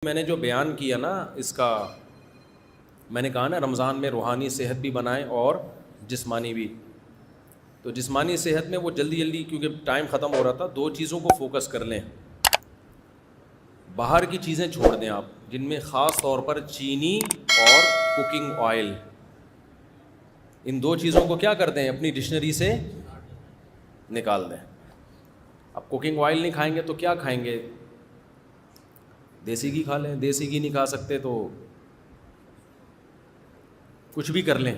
میں نے جو بیان کیا نا اس کا، میں نے کہا نا رمضان میں روحانی صحت بھی بنائیں اور جسمانی بھی. تو جسمانی صحت میں وہ جلدی کیونکہ ٹائم ختم ہو رہا تھا، دو چیزوں کو فوکس کر لیں. باہر کی چیزیں چھوڑ دیں آپ، جن میں خاص طور پر چینی اور کوکنگ آئل، ان دو چیزوں کو کیا کر دیں اپنی ڈکشنری سے نکال دیں. اب کوکنگ آئل نہیں کھائیں گے تو کیا کھائیں گے؟ دیسی گھی کھا لیں. دیسی گھی نہیں کھا سکتے تو کچھ بھی کر لیں،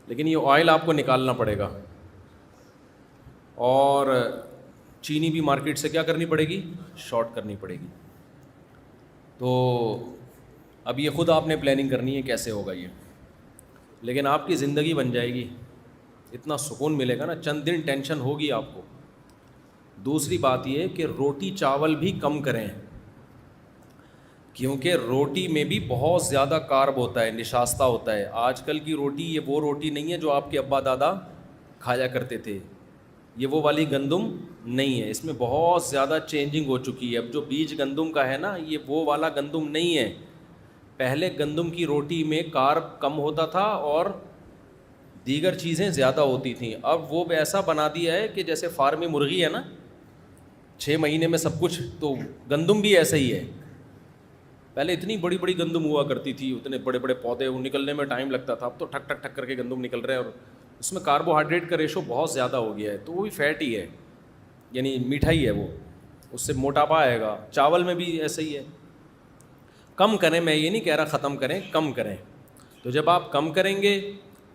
لیکن یہ آئل آپ کو نکالنا پڑے گا. اور چینی بھی مارکیٹ سے کیا کرنی پڑے گی؟ شارٹ کرنی پڑے گی. تو اب یہ خود آپ نے پلاننگ کرنی ہے کیسے ہوگا یہ، لیکن آپ کی زندگی بن جائے گی، اتنا سکون ملے گا نا. چند دن ٹینشن ہوگی آپ کو. دوسری بات یہ کہ روٹی چاول بھی کم کریں، کیونکہ روٹی میں بھی بہت زیادہ کارب ہوتا ہے، نشاستہ ہوتا ہے. آج کل کی روٹی یہ وہ روٹی نہیں ہے جو آپ کے ابا دادا کھایا کرتے تھے. یہ وہ والی گندم نہیں ہے، اس میں بہت زیادہ چینجنگ ہو چکی ہے. اب جو بیج گندم کا ہے نا، یہ وہ والا گندم نہیں ہے. پہلے گندم کی روٹی میں کارب کم ہوتا تھا اور دیگر چیزیں زیادہ ہوتی تھیں. اب وہ ایسا بنا دیا ہے کہ جیسے فارمی مرغی ہے نا، 6 مہینے میں سب کچھ، تو گندم بھی ایسا ہی ہے. پہلے اتنی بڑی بڑی گندم ہوا کرتی تھی، اتنے بڑے بڑے پودے، وہ نکلنے میں ٹائم لگتا تھا. اب تو ٹھک ٹھک ٹھک کر کے گندم نکل رہے ہیں، اور اس میں کاربوہائیڈریٹ کا ریشو بہت زیادہ ہو گیا ہے. تو وہ بھی فیٹ ہی ہے، یعنی میٹھا ہی ہے، وہ اس سے موٹاپا آئے گا. چاول میں بھی ایسا ہی ہے. کم کریں، میں یہ نہیں کہہ رہا ختم کریں، کم کریں. تو جب آپ کم کریں گے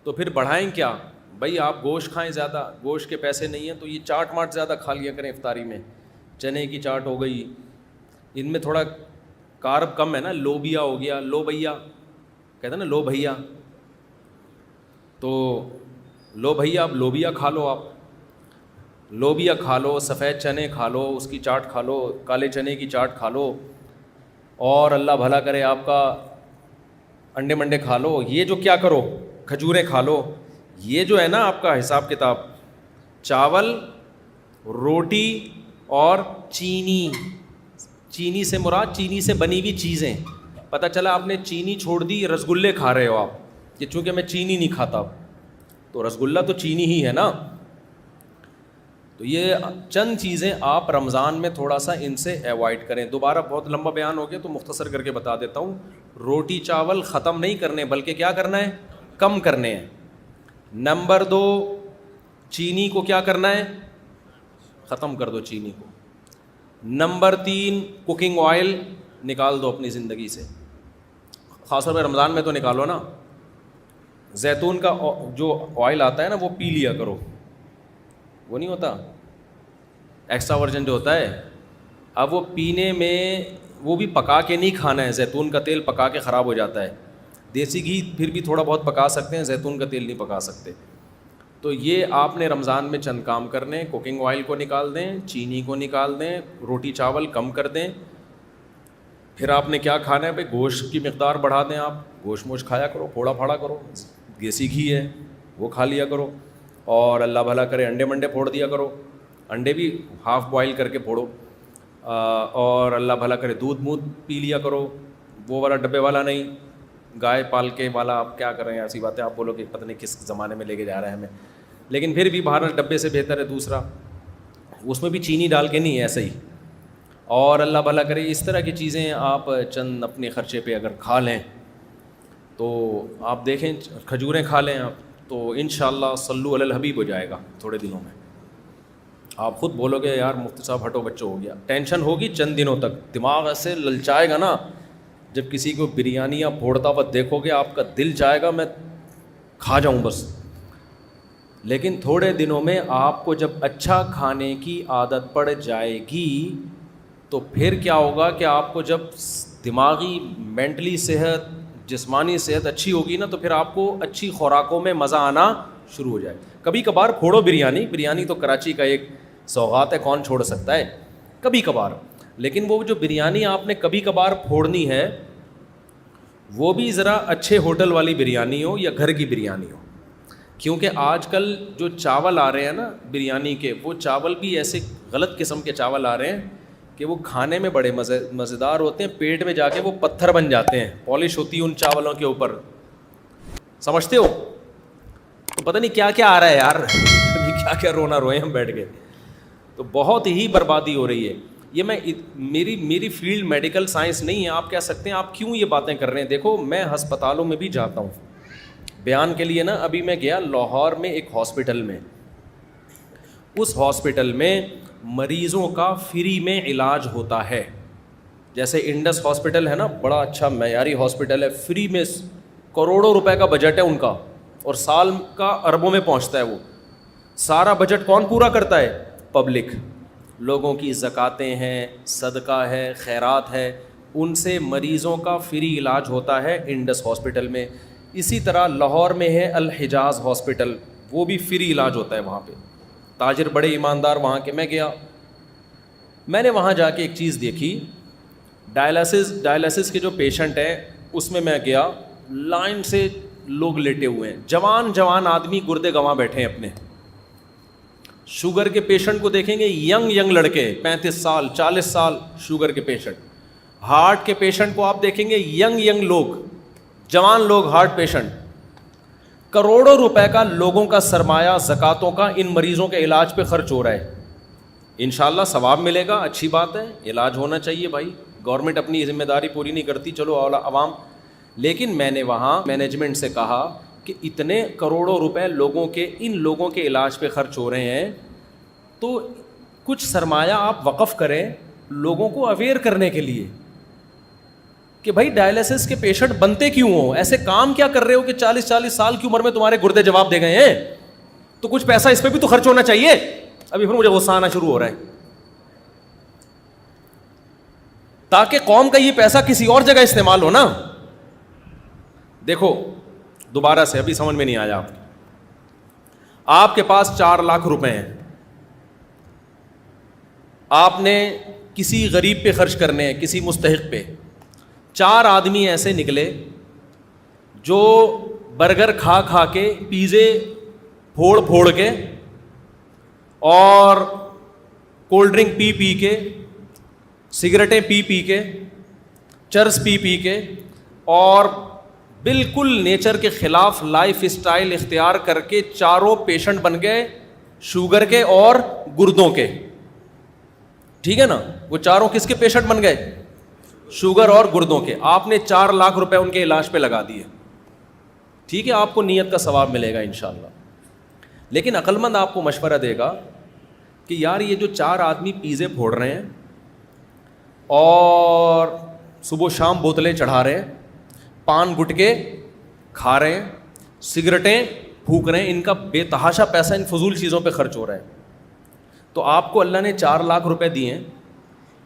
تو پھر بڑھائیں کیا؟ بھائی آپ گوشت کھائیں زیادہ، گوشت کے پیسے نہیں ہیں تو یہ چاٹ ماٹ زیادہ کھا لیا کریں افطاری میں. چنے کی چاٹ ہو گئی، ان میں تھوڑا کارب کم ہے نا. لوبیا ہو گیا، لو بھیا کہتے ہیں نا، لو بھیا، تو لو بھیا، اب لوبیا کھا لو. آپ لوبیا کھا لو، سفید چنے کھا لو، اس کی چاٹ کھا لو، کالے چنے کی چاٹ کھا لو، اور اللہ بھلا کرے آپ کا انڈے منڈے کھا لو. یہ جو کیا کرو، کھجوریں کھا لو. یہ جو ہے نا آپ کا حساب کتاب، چاول، روٹی اور چینی. چینی سے مراد چینی سے بنی ہوئی چیزیں. پتہ چلا آپ نے چینی چھوڑ دی، رسگلے کھا رہے ہو آپ، کہ چونکہ میں چینی نہیں کھاتا، تو رسگلہ تو چینی ہی ہے نا. تو یہ چند چیزیں آپ رمضان میں تھوڑا سا ان سے ایوائڈ کریں. دوبارہ بہت لمبا بیان ہو گیا تو مختصر کر کے بتا دیتا ہوں. روٹی چاول ختم نہیں کرنے، بلکہ کیا کرنا ہے؟ کم کرنے ہیں. نمبر 2، چینی کو کیا کرنا ہے؟ ختم کر دو چینی کو. نمبر 3، کوکنگ آئل نکال دو اپنی زندگی سے، خاص طور پہ رمضان میں تو نکالو نا. زیتون کا جو آئل آتا ہے نا، وہ پی لیا کرو. وہ نہیں ہوتا ایکسٹرا ورجن جو ہوتا ہے، اب وہ پینے میں، وہ بھی پکا کے نہیں کھانا ہے. زیتون کا تیل پکا کے خراب ہو جاتا ہے. دیسی گھی پھر بھی تھوڑا بہت پکا سکتے ہیں، زیتون کا تیل نہیں پکا سکتے. تو یہ آپ نے رمضان میں چند کام کرنے. کوکنگ آئل کو نکال دیں، چینی کو نکال دیں، روٹی چاول کم کر دیں. پھر آپ نے کیا کھانا ہے؟ بھائی گوشت کی مقدار بڑھا دیں. آپ گوشت موش کھایا کرو، پھوڑا پھاڑا کرو. دیسی گھی ہے وہ کھا لیا کرو، اور اللہ بھلا کرے انڈے منڈے پھوڑ دیا کرو. انڈے بھی ہاف بوائل کر کے پھوڑو. اور اللہ بھلا کرے دودھ پی لیا کرو، وہ والا ڈبے والا نہیں، گائے پال کے والا. آپ کیا کریں، ایسی باتیں آپ بولو کہ پتہ نہیں کس زمانے میں لے کے جا رہے ہیں ہمیں. لیکن پھر بھی بہرحال ڈبے سے بہتر ہے دوسرا، اس میں بھی چینی ڈال کے نہیں ہے، ایسا ہی. اور اللہ بھلا کرے اس طرح کی چیزیں آپ چند اپنے خرچے پہ اگر کھا لیں تو آپ دیکھیں، کھجوریں کھا لیں آپ، تو انشاءاللہ صلو علی الحبیب ہو جائے گا تھوڑے دنوں میں. آپ خود بولو گے یار مفتی صاحب ہٹو بچوں، ہو گیا. ٹینشن ہوگی چند دنوں تک، دماغ ایسے للچائے گا نا. جب کسی کو بریانیاں پھوڑتا ہوا دیکھو گے، آپ کا دل چاہے گا میں کھا جاؤں بس. لیکن تھوڑے دنوں میں آپ کو جب اچھا کھانے کی عادت پڑ جائے گی تو پھر کیا ہوگا کہ آپ کو جب دماغی مینٹلی صحت، جسمانی صحت اچھی ہوگی نا، تو پھر آپ کو اچھی خوراکوں میں مزہ آنا شروع ہو جائے. کبھی کبھار پھوڑو بریانی تو کراچی کا ایک سوغات ہے، کون چھوڑ سکتا ہے کبھی کبھار. لیکن وہ جو بریانی آپ نے کبھی کبھار پھوڑنی ہے، وہ بھی ذرا اچھے ہوٹل والی بریانی ہو یا گھر کی بریانی ہو. کیونکہ آج کل جو چاول آ رہے ہیں نا بریانی کے، وہ چاول بھی ایسے غلط قسم کے چاول آ رہے ہیں کہ وہ کھانے میں بڑے مزیدار ہوتے ہیں, پیٹ میں جا کے وہ پتھر بن جاتے ہیں, پالش ہوتی ہے ان چاولوں کے اوپر, سمجھتے ہو؟ تو پتہ نہیں کیا کیا آ رہا ہے یار, کیا کیا رونا روئے ہم بیٹھ کے. تو بہت ہی بربادی ہو رہی ہے. یہ میری فیلڈ میڈیکل سائنس نہیں ہے. آپ کہہ سکتے ہیں آپ کیوں یہ باتیں کر رہے ہیں. دیکھو میں ہسپتالوں میں بھی جاتا ہوں بیان کے لیے نا. ابھی میں گیا لاہور میں ایک ہاسپٹل میں, اس ہاسپٹل میں مریضوں کا فری میں علاج ہوتا ہے. جیسے انڈس ہاسپٹل ہے نا, بڑا اچھا معیاری ہاسپٹل ہے, فری میں کروڑوں روپے کا بجٹ ہے ان کا, اور سال کا اربوں میں پہنچتا ہے. وہ سارا بجٹ کون پورا کرتا ہے؟ پبلک. لوگوں کی زکاتیں ہیں, صدقہ ہے, خیرات ہے, ان سے مریضوں کا فری علاج ہوتا ہے انڈس ہاسپٹل میں. اسی طرح لاہور میں ہے الحجاز ہاسپٹل, وہ بھی فری علاج ہوتا ہے وہاں پہ. تاجر بڑے ایماندار وہاں کے. میں گیا, میں نے وہاں جا کے ایک چیز دیکھی, ڈائلسس کے جو پیشنٹ ہیں اس میں گیا, لائن سے لوگ لیٹے ہوئے ہیں, جوان آدمی گردے گنوا بیٹھے ہیں اپنے. شوگر کے پیشنٹ کو دیکھیں گے, ینگ لڑکے 35 سال 40 سال شوگر کے پیشنٹ. ہارٹ کے پیشنٹ کو آپ دیکھیں گے, ینگ لوگ, جوان لوگ ہارٹ پیشنٹ. کروڑوں روپے کا لوگوں کا سرمایہ زکاتوں کا ان مریضوں کے علاج پہ خرچ ہو رہا ہے. انشاءاللہ ثواب ملے گا, اچھی بات ہے, علاج ہونا چاہیے بھائی. گورنمنٹ اپنی ذمہ داری پوری نہیں کرتی, چلو عوام. لیکن میں نے وہاں مینجمنٹ سے کہا کہ اتنے کروڑوں روپے ان لوگوں کے علاج پہ خرچ ہو رہے ہیں, تو کچھ سرمایہ آپ وقف کریں لوگوں کو اویئر کرنے کے لیے کہ بھائی ڈائلسس کے پیشنٹ بنتے کیوں ہو, ایسے کام کیا کر رہے ہو کہ 40 سال کی عمر میں تمہارے گردے جواب دے گئے ہیں, تو کچھ پیسہ اس پہ بھی تو خرچ ہونا چاہیے. ابھی پھر مجھے غصہ آنا شروع ہو رہا ہے, تاکہ قوم کا یہ پیسہ کسی اور جگہ استعمال ہو نا. دیکھو دوبارہ سے, ابھی سمجھ میں نہیں آیا. آپ کے پاس 4 لاکھ روپے ہیں, آپ نے کسی غریب پہ خرچ کرنے ہیں, کسی مستحق پہ. 4 آدمی ایسے نکلے جو برگر کھا کے, پیزے پھوڑ کے, اور کولڈ ڈرنک پی کے, سگریٹیں پی کے, چرس پی کے, اور بالکل نیچر کے خلاف لائف اسٹائل اختیار کر کے چاروں پیشنٹ بن گئے شوگر کے اور گردوں کے. ٹھیک ہے نا, وہ چاروں کس کے پیشنٹ بن گئے؟ شوگر اور گردوں کے. آپ نے 4 لاکھ روپے ان کے علاج پہ لگا دیے. ٹھیک ہے, آپ کو نیت کا ثواب ملے گا انشاءاللہ. لیکن عقل مند آپ کو مشورہ دے گا کہ یار یہ جو 4 آدمی پیزے پھوڑ رہے ہیں اور صبح و شام بوتلیں چڑھا رہے ہیں, پان گٹکے کھا رہے ہیں, سگریٹیں پھونک رہے ہیں, ان کا بے تحاشا پیسہ ان فضول چیزوں پہ خرچ ہو رہا ہے. تو آپ کو اللہ نے 4 لاکھ روپے دیے ہیں,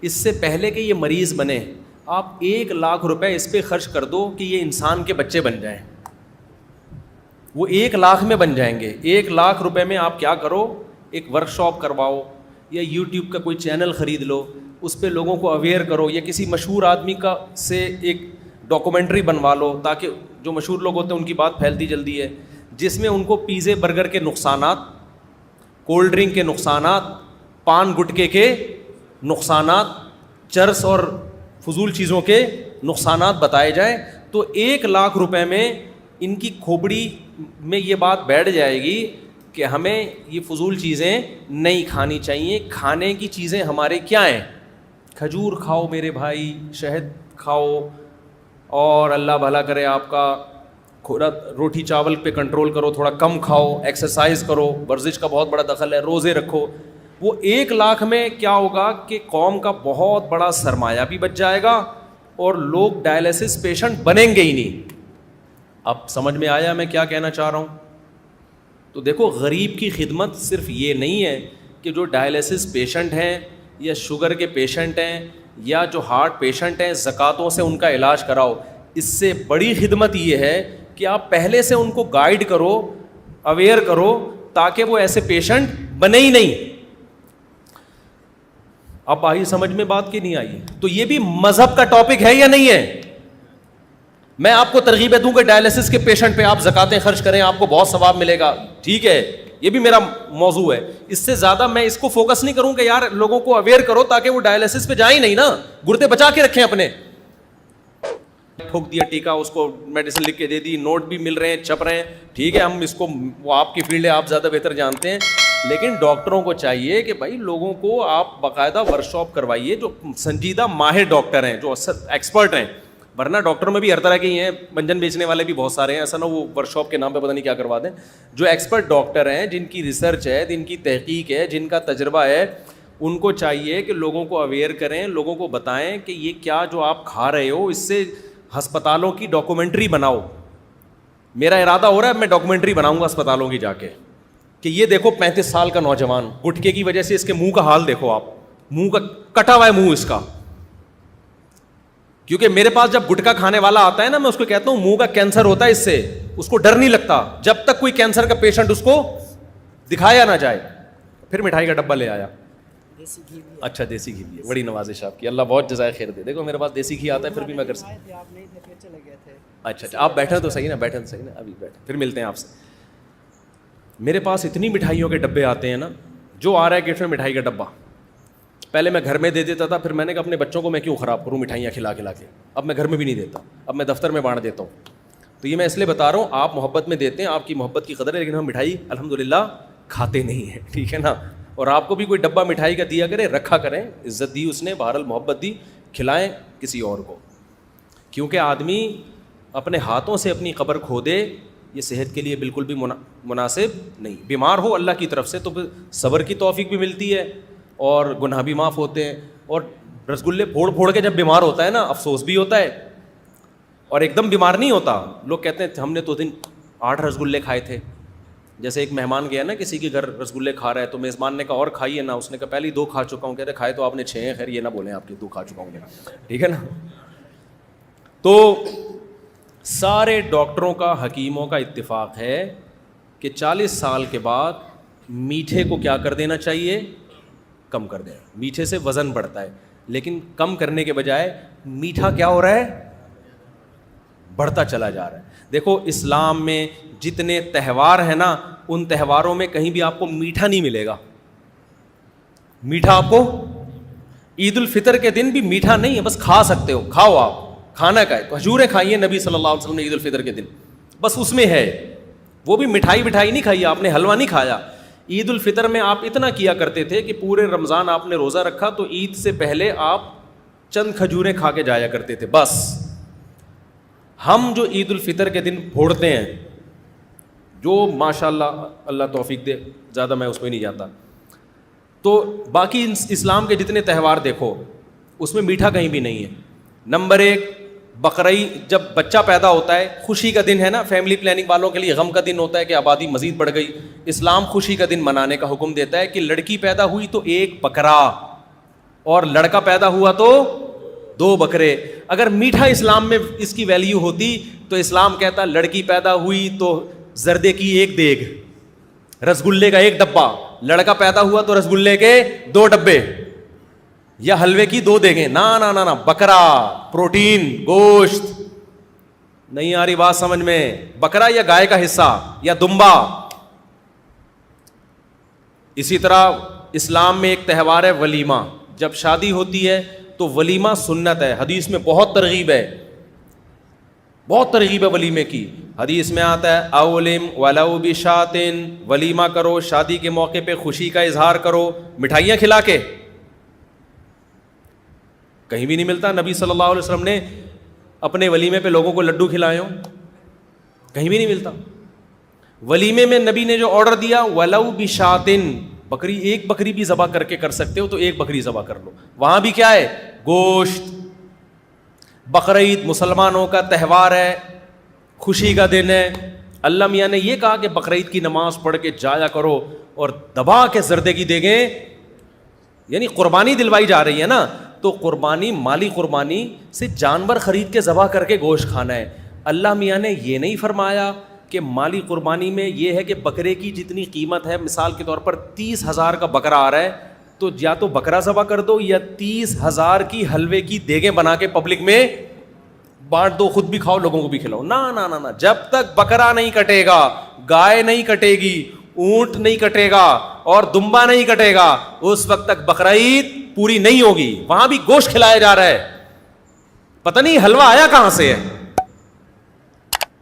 اس سے پہلے کہ یہ مریض بنے آپ 1 لاکھ روپے اس پہ خرچ کر دو کہ یہ انسان کے بچے بن جائیں. وہ 1 لاکھ میں بن جائیں گے. 1 لاکھ روپے میں آپ کیا کرو, ایک ورک شاپ کرواؤ, یا یوٹیوب کا کوئی چینل خرید لو, اس پہ لوگوں کو اویئر کرو, یا کسی مشہور آدمی کا سے ایک ڈاکومنٹری بنوا لو, تاکہ جو مشہور لوگ ہوتے ہیں ان کی بات پھیلتی جلدی ہے, جس میں ان کو پیزے برگر کے نقصانات, کولڈ ڈرنک کے نقصانات, پان گٹکے کے نقصانات, چرس اور فضول چیزوں کے نقصانات بتائے جائیں. تو 1 لاکھ روپے میں ان کی کھوپڑی میں یہ بات بیٹھ جائے گی کہ ہمیں یہ فضول چیزیں نہیں کھانی چاہیے. کھانے کی چیزیں ہمارے کیا ہیں؟ کھجور کھاؤ میرے بھائی, شہد کھاؤ, اور اللہ بھلا کرے آپ کا, تھوڑا روٹی چاول پہ کنٹرول کرو, تھوڑا کم کھاؤ, ایکسرسائز کرو, ورزش کا بہت بڑا دخل ہے, روزے رکھو. وہ 1 لاکھ میں کیا ہوگا کہ قوم کا بہت بڑا سرمایہ بھی بچ جائے گا, اور لوگ ڈائلسس پیشنٹ بنیں گے ہی نہیں. اب سمجھ میں آیا میں کیا کہنا چاہ رہا ہوں؟ تو دیکھو غریب کی خدمت صرف یہ نہیں ہے کہ جو ڈائلسس پیشنٹ ہیں یا شوگر کے پیشنٹ ہیں یا جو ہارٹ پیشنٹ ہیں زکاتوں سے ان کا علاج کراؤ. اس سے بڑی خدمت یہ ہے کہ آپ پہلے سے ان کو گائیڈ کرو, اویئر کرو, تاکہ وہ ایسے پیشنٹ بنے ہی نہیں. اب آئی سمجھ میں بات کی نہیں آئی؟ تو یہ بھی مذہب کا ٹاپک ہے یا نہیں ہے؟ میں آپ کو ترغیب دوں کہ ڈائلسس کے پیشنٹ پہ آپ زکاتیں خرچ کریں, آپ کو بہت ثواب ملے گا. ٹھیک ہے, یہ بھی میرا موضوع ہے. اس سے زیادہ میں اس کو فوکس نہیں کروں کہ یار لوگوں کو اویئر کرو تاکہ وہ ڈائلسس پہ جائیں نہیں نا, گردے بچا کے رکھیں اپنے. ٹھوک دیا ٹیکا, اس کو میڈیسن لکھ کے دے دی, نوٹ بھی مل رہے ہیں, چھپ رہے ہیں, ٹھیک ہے, ہم اس کو, وہ آپ کی فیلڈ ہے, آپ زیادہ بہتر جانتے ہیں. لیکن ڈاکٹروں کو چاہیے کہ بھائی لوگوں کو آپ باقاعدہ ورک شاپ کروائیے, جو سنجیدہ ماہر ڈاکٹر ہیں, جو ایکسپرٹ ہیں. ورنہ ڈاکٹروں میں بھی ہر طرح کے ہیں, منجن بیچنے والے بھی بہت سارے ہیں, ایسا نہ وہ ورک شاپ کے نام پہ پتہ نہیں کیا کروا دیں. جو ایکسپرٹ ڈاکٹر ہیں, جن کی ریسرچ ہے, جن کی تحقیق ہے, جن کا تجربہ ہے, ان کو چاہیے کہ لوگوں کو اویئر کریں, لوگوں کو بتائیں کہ یہ کیا جو آپ کھا رہے ہو اس سے ہسپتالوں کی ڈاکومنٹری بناؤ. میرا ارادہ ہو رہا ہے میں ڈاکومنٹری بناؤں گا اسپتالوں کی جا کے, کہ یہ دیکھو 35 سال کا نوجوان, گٹکے کی وجہ سے اس کے منہ کا حال دیکھو آپ, منہ کا کٹا ہوا ہے منہ اس کا. کیونکہ میرے پاس جب گٹکا کھانے والا آتا ہے نا, میں اس کو کہتا ہوں منہ کا کینسر ہوتا ہے, اس سے اس کو ڈر نہیں لگتا جب تک کوئی کینسر کا پیشنٹ اس کو دکھایا نہ جائے. پھر مٹھائی کا ڈبہ لے آیا. اچھا دیسی گھی بھی ہے, بڑی نوازش آپ کی, اللہ بہت جزائے خیر دے. دیکھو میرے پاس دیسی گھی آتا ہے پھر بھی میں کر سکتا ہوں. اچھا آپ بیٹھے تو صحیح نا, بیٹھے تو صحیح نا, ابھی بیٹھے, پھر ملتے ہیں آپ سے. میرے پاس اتنی مٹھائیوں کے ڈبے آتے ہیں نا, جو آ رہا ہے گفٹ میں مٹھائی کا ڈبہ. پہلے میں گھر میں دے دیتا تھا, پھر میں نے کہا اپنے بچوں کو میں کیوں خراب کروں مٹھائیاں کھلا کھلا کے, اب میں گھر میں بھی نہیں دیتا, اب میں دفتر میں بانٹ دیتا ہوں. تو یہ میں اس لیے بتا رہا ہوں, آپ محبت میں دیتے ہیں, آپ کی محبت کی قدر ہے, لیکن ہم مٹھائی الحمدللہ کھاتے نہیں ہیں, ٹھیک ہے نا. اور آپ کو بھی کوئی ڈبہ مٹھائی کا دیا کرے, رکھا کریں, عزت دی اس نے, بہرحال محبت دی, کھلائیں کسی اور کو. کیونکہ آدمی اپنے ہاتھوں سے اپنی قبر کھو دے, یہ صحت کے لیے بالکل بھی مناسب نہیں. بیمار ہو اللہ کی طرف سے تو صبر کی توفیق بھی ملتی ہے اور گناہ بھی معاف ہوتے ہیں. اور رسگلے پھوڑ پھوڑ کے جب بیمار ہوتا ہے نا, افسوس بھی ہوتا ہے, اور ایک دم بیمار نہیں ہوتا. لوگ کہتے ہیں ہم نے تو دن 8 رسگلے کھائے تھے. جیسے ایک مہمان گیا نا کسی کے گھر, رسگلے کھا رہا ہے, تو میزبان نے کہا اور کھائیے نا, اس نے کہا پہلے 2 کھا چکا ہوں. کہتے کھائے تو آپ نے 6 ہیں, خیر یہ نہ بولیں آپ کے 2 کھا چکا ہوں, ٹھیک ہے نا. تو سارے ڈاکٹروں کا, حکیموں کا اتفاق ہے کہ 40 سال کے بعد میٹھے کو کیا کر دینا چاہیے, کم کر دینا. میٹھے سے وزن بڑھتا ہے, لیکن کم کرنے کے بجائے میٹھا کیا ہو رہا ہے, بڑھتا چلا جا رہا ہے. دیکھو اسلام میں جتنے تہوار ہیں نا, ان تہواروں میں کہیں بھی آپ کو میٹھا نہیں ملے گا. میٹھا آپ کو عید الفطر کے دن بھی میٹھا نہیں ہے, بس کھا سکتے ہو, کھاؤ آپ, کھانا کا ہے, کھجوریں کھائیے نبی صلی اللہ علیہ وسلم نے عید الفطر کے دن, بس اس میں ہے. وہ بھی مٹھائی نہیں کھائی آپ نے, حلوہ نہیں کھایا. عید الفطر میں آپ اتنا کیا کرتے تھے کہ پورے رمضان آپ نے روزہ رکھا تو عید سے پہلے آپ چند کھجوریں کھا کے جایا کرتے تھے بس. ہم جو عید الفطر کے دن پھوڑتے ہیں, جو ماشاء اللہ اللہ توفیق دے, زیادہ میں اس میں نہیں جاتا, تو باقی اسلام کے جتنے تہوار دیکھو اس میں میٹھا کہیں بھی نہیں ہے. نمبر 1 بقرعید, جب بچہ پیدا ہوتا ہے خوشی کا دن ہے نا, فیملی پلاننگ والوں کے لیے غم کا دن ہوتا ہے کہ آبادی مزید بڑھ گئی. اسلام خوشی کا دن منانے کا حکم دیتا ہے کہ لڑکی پیدا ہوئی تو 1 بکرا, اور لڑکا پیدا ہوا تو 2 بکرے. اگر میٹھا اسلام میں اس کی ویلیو ہوتی تو اسلام کہتا لڑکی پیدا ہوئی تو زردے کی 1 دیگ, رسگلے کا 1 ڈبہ, لڑکا پیدا ہوا تو رسگلے کے 2 ڈبے, یا حلوے کی 2 دیگیں. نا بکرا, پروٹین, گوشت. نہیں آ رہی بات سمجھ میں؟ بکرا یا گائے کا حصہ یا دمبا. اسی طرح اسلام میں ایک تہوار ہے ولیمہ. جب شادی ہوتی ہے تو ولیمہ سنت ہے, حدیث میں بہت ترغیب ہے, بہت ترغیب ہے ولیمے کی. حدیث میں آتا ہے اولم ولو بشاتن, ولیمہ کرو, شادی کے موقع پہ خوشی کا اظہار کرو, مٹھائیاں کھلا کے. کہیں بھی نہیں ملتا نبی صلی اللہ علیہ وسلم نے اپنے ولیمے پہ لوگوں کو لڈو کھلائے ہوں, کہیں بھی نہیں ملتا. ولیمے میں نبی نے جو آرڈر دیا ولو بشاتن, بکری, 1 بکری بھی ذبح کر کے کر سکتے ہو تو 1 بکری ذبح کر لو. وہاں بھی کیا ہے, گوشت. بقرعید مسلمانوں کا تہوار ہے, خوشی کا دن ہے. اللہ میاں نے یہ کہا کہ بقرعید کی نماز پڑھ کے جایا کرو اور دبا کے زردے کی دیگیں, یعنی قربانی دلوائی جا رہی ہے نا, تو قربانی مالی قربانی سے جانور خرید کے ذبح کر کے گوشت کھانا ہے. اللہ میاں نے یہ نہیں فرمایا کہ مالی قربانی میں یہ ہے کہ بکرے کی جتنی قیمت ہے, مثال کے طور پر 30,000 کا بکرا آ رہا ہے تو یا تو بکرا ذبح کر دو یا 30,000 کی حلوے کی دیگیں بنا کے پبلک میں بانٹ دو, خود بھی کھاؤ لوگوں کو بھی کھلاؤ. نا نا نا نا, جب تک بکرا نہیں کٹے گا, گائے نہیں کٹے گی, اونٹ نہیں کٹے گا اور دمبا نہیں کٹے گا اس وقت تک بقرعید پوری نہیں ہوگی. وہاں بھی گوشت کھلایا جا رہا ہے. پتہ نہیں حلوہ آیا کہاں سے ہے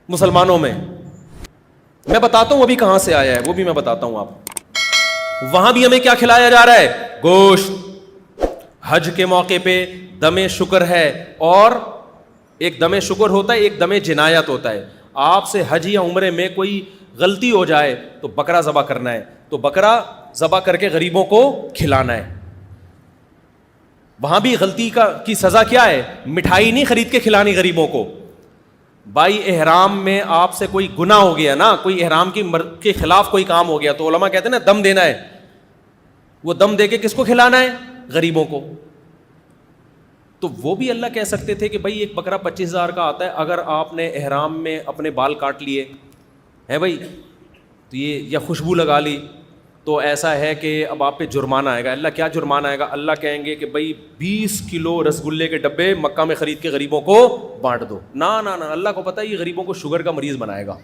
مسلمانوں میں. میں بتاتا ہوں ابھی کہاں سے آیا ہے, وہ بھی میں بتاتا ہوں آپ. وہاں بھی ہمیں کیا کھلایا جا رہا ہے؟ گوشت. حج کے موقع پہ دم شکر ہے, اور ایک دم شکر ہوتا ہے, ایک دم جنایت ہوتا ہے. آپ سے حج یا عمرے میں کوئی غلطی ہو جائے تو بکرا ذبح کرنا ہے, تو بکرا ذبح کر کے غریبوں کو کھلانا ہے. وہاں بھی غلطی کی سزا کیا ہے؟ مٹھائی نہیں خرید کے کھلانی غریبوں کو. بھائی احرام میں آپ سے کوئی گناہ ہو گیا نا, کوئی احرام کے خلاف کوئی کام ہو گیا, تو علماء کہتے ہیں نا دم دینا ہے. وہ دم دے کے کس کو کھلانا ہے؟ غریبوں کو. تو وہ بھی اللہ کہہ سکتے تھے کہ بھائی ایک بکرا 25,000 کا آتا ہے, اگر آپ نے احرام میں اپنے بال کاٹ لیے ہے بھائی, تو یہ یا خوشبو لگا لی, تو ایسا ہے کہ اب آپ پہ جرمانہ آئے گا. اللہ کیا جرمانہ آئے گا؟ اللہ کہیں گے کہ بھائی 20 کلو رس گلے کے ڈبے مکہ میں خرید کے غریبوں کو بانٹ دو. نا نا نا, اللہ کو پتہ ہے یہ غریبوں کو شوگر کا مریض بنائے گا.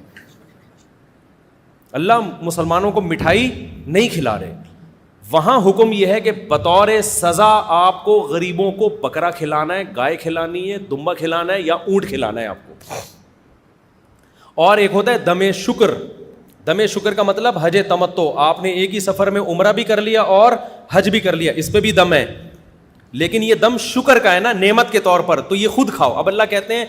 اللہ مسلمانوں کو مٹھائی نہیں کھلا رہے. وہاں حکم یہ ہے کہ بطور سزا آپ کو غریبوں کو بکرا کھلانا ہے, گائے کھلانی ہے, دمبا کھلانا ہے یا اونٹ کھلانا ہے آپ کو. اور ایک ہوتا ہے دم شکر. دم شکر کا مطلب حج تمتع, آپ نے ایک ہی سفر میں عمرہ بھی کر لیا اور حج بھی کر لیا, اس پہ بھی دم ہے, لیکن یہ دم شکر کا ہے نا, نعمت کے طور پر, تو یہ خود کھاؤ. اب اللہ کہتے ہیں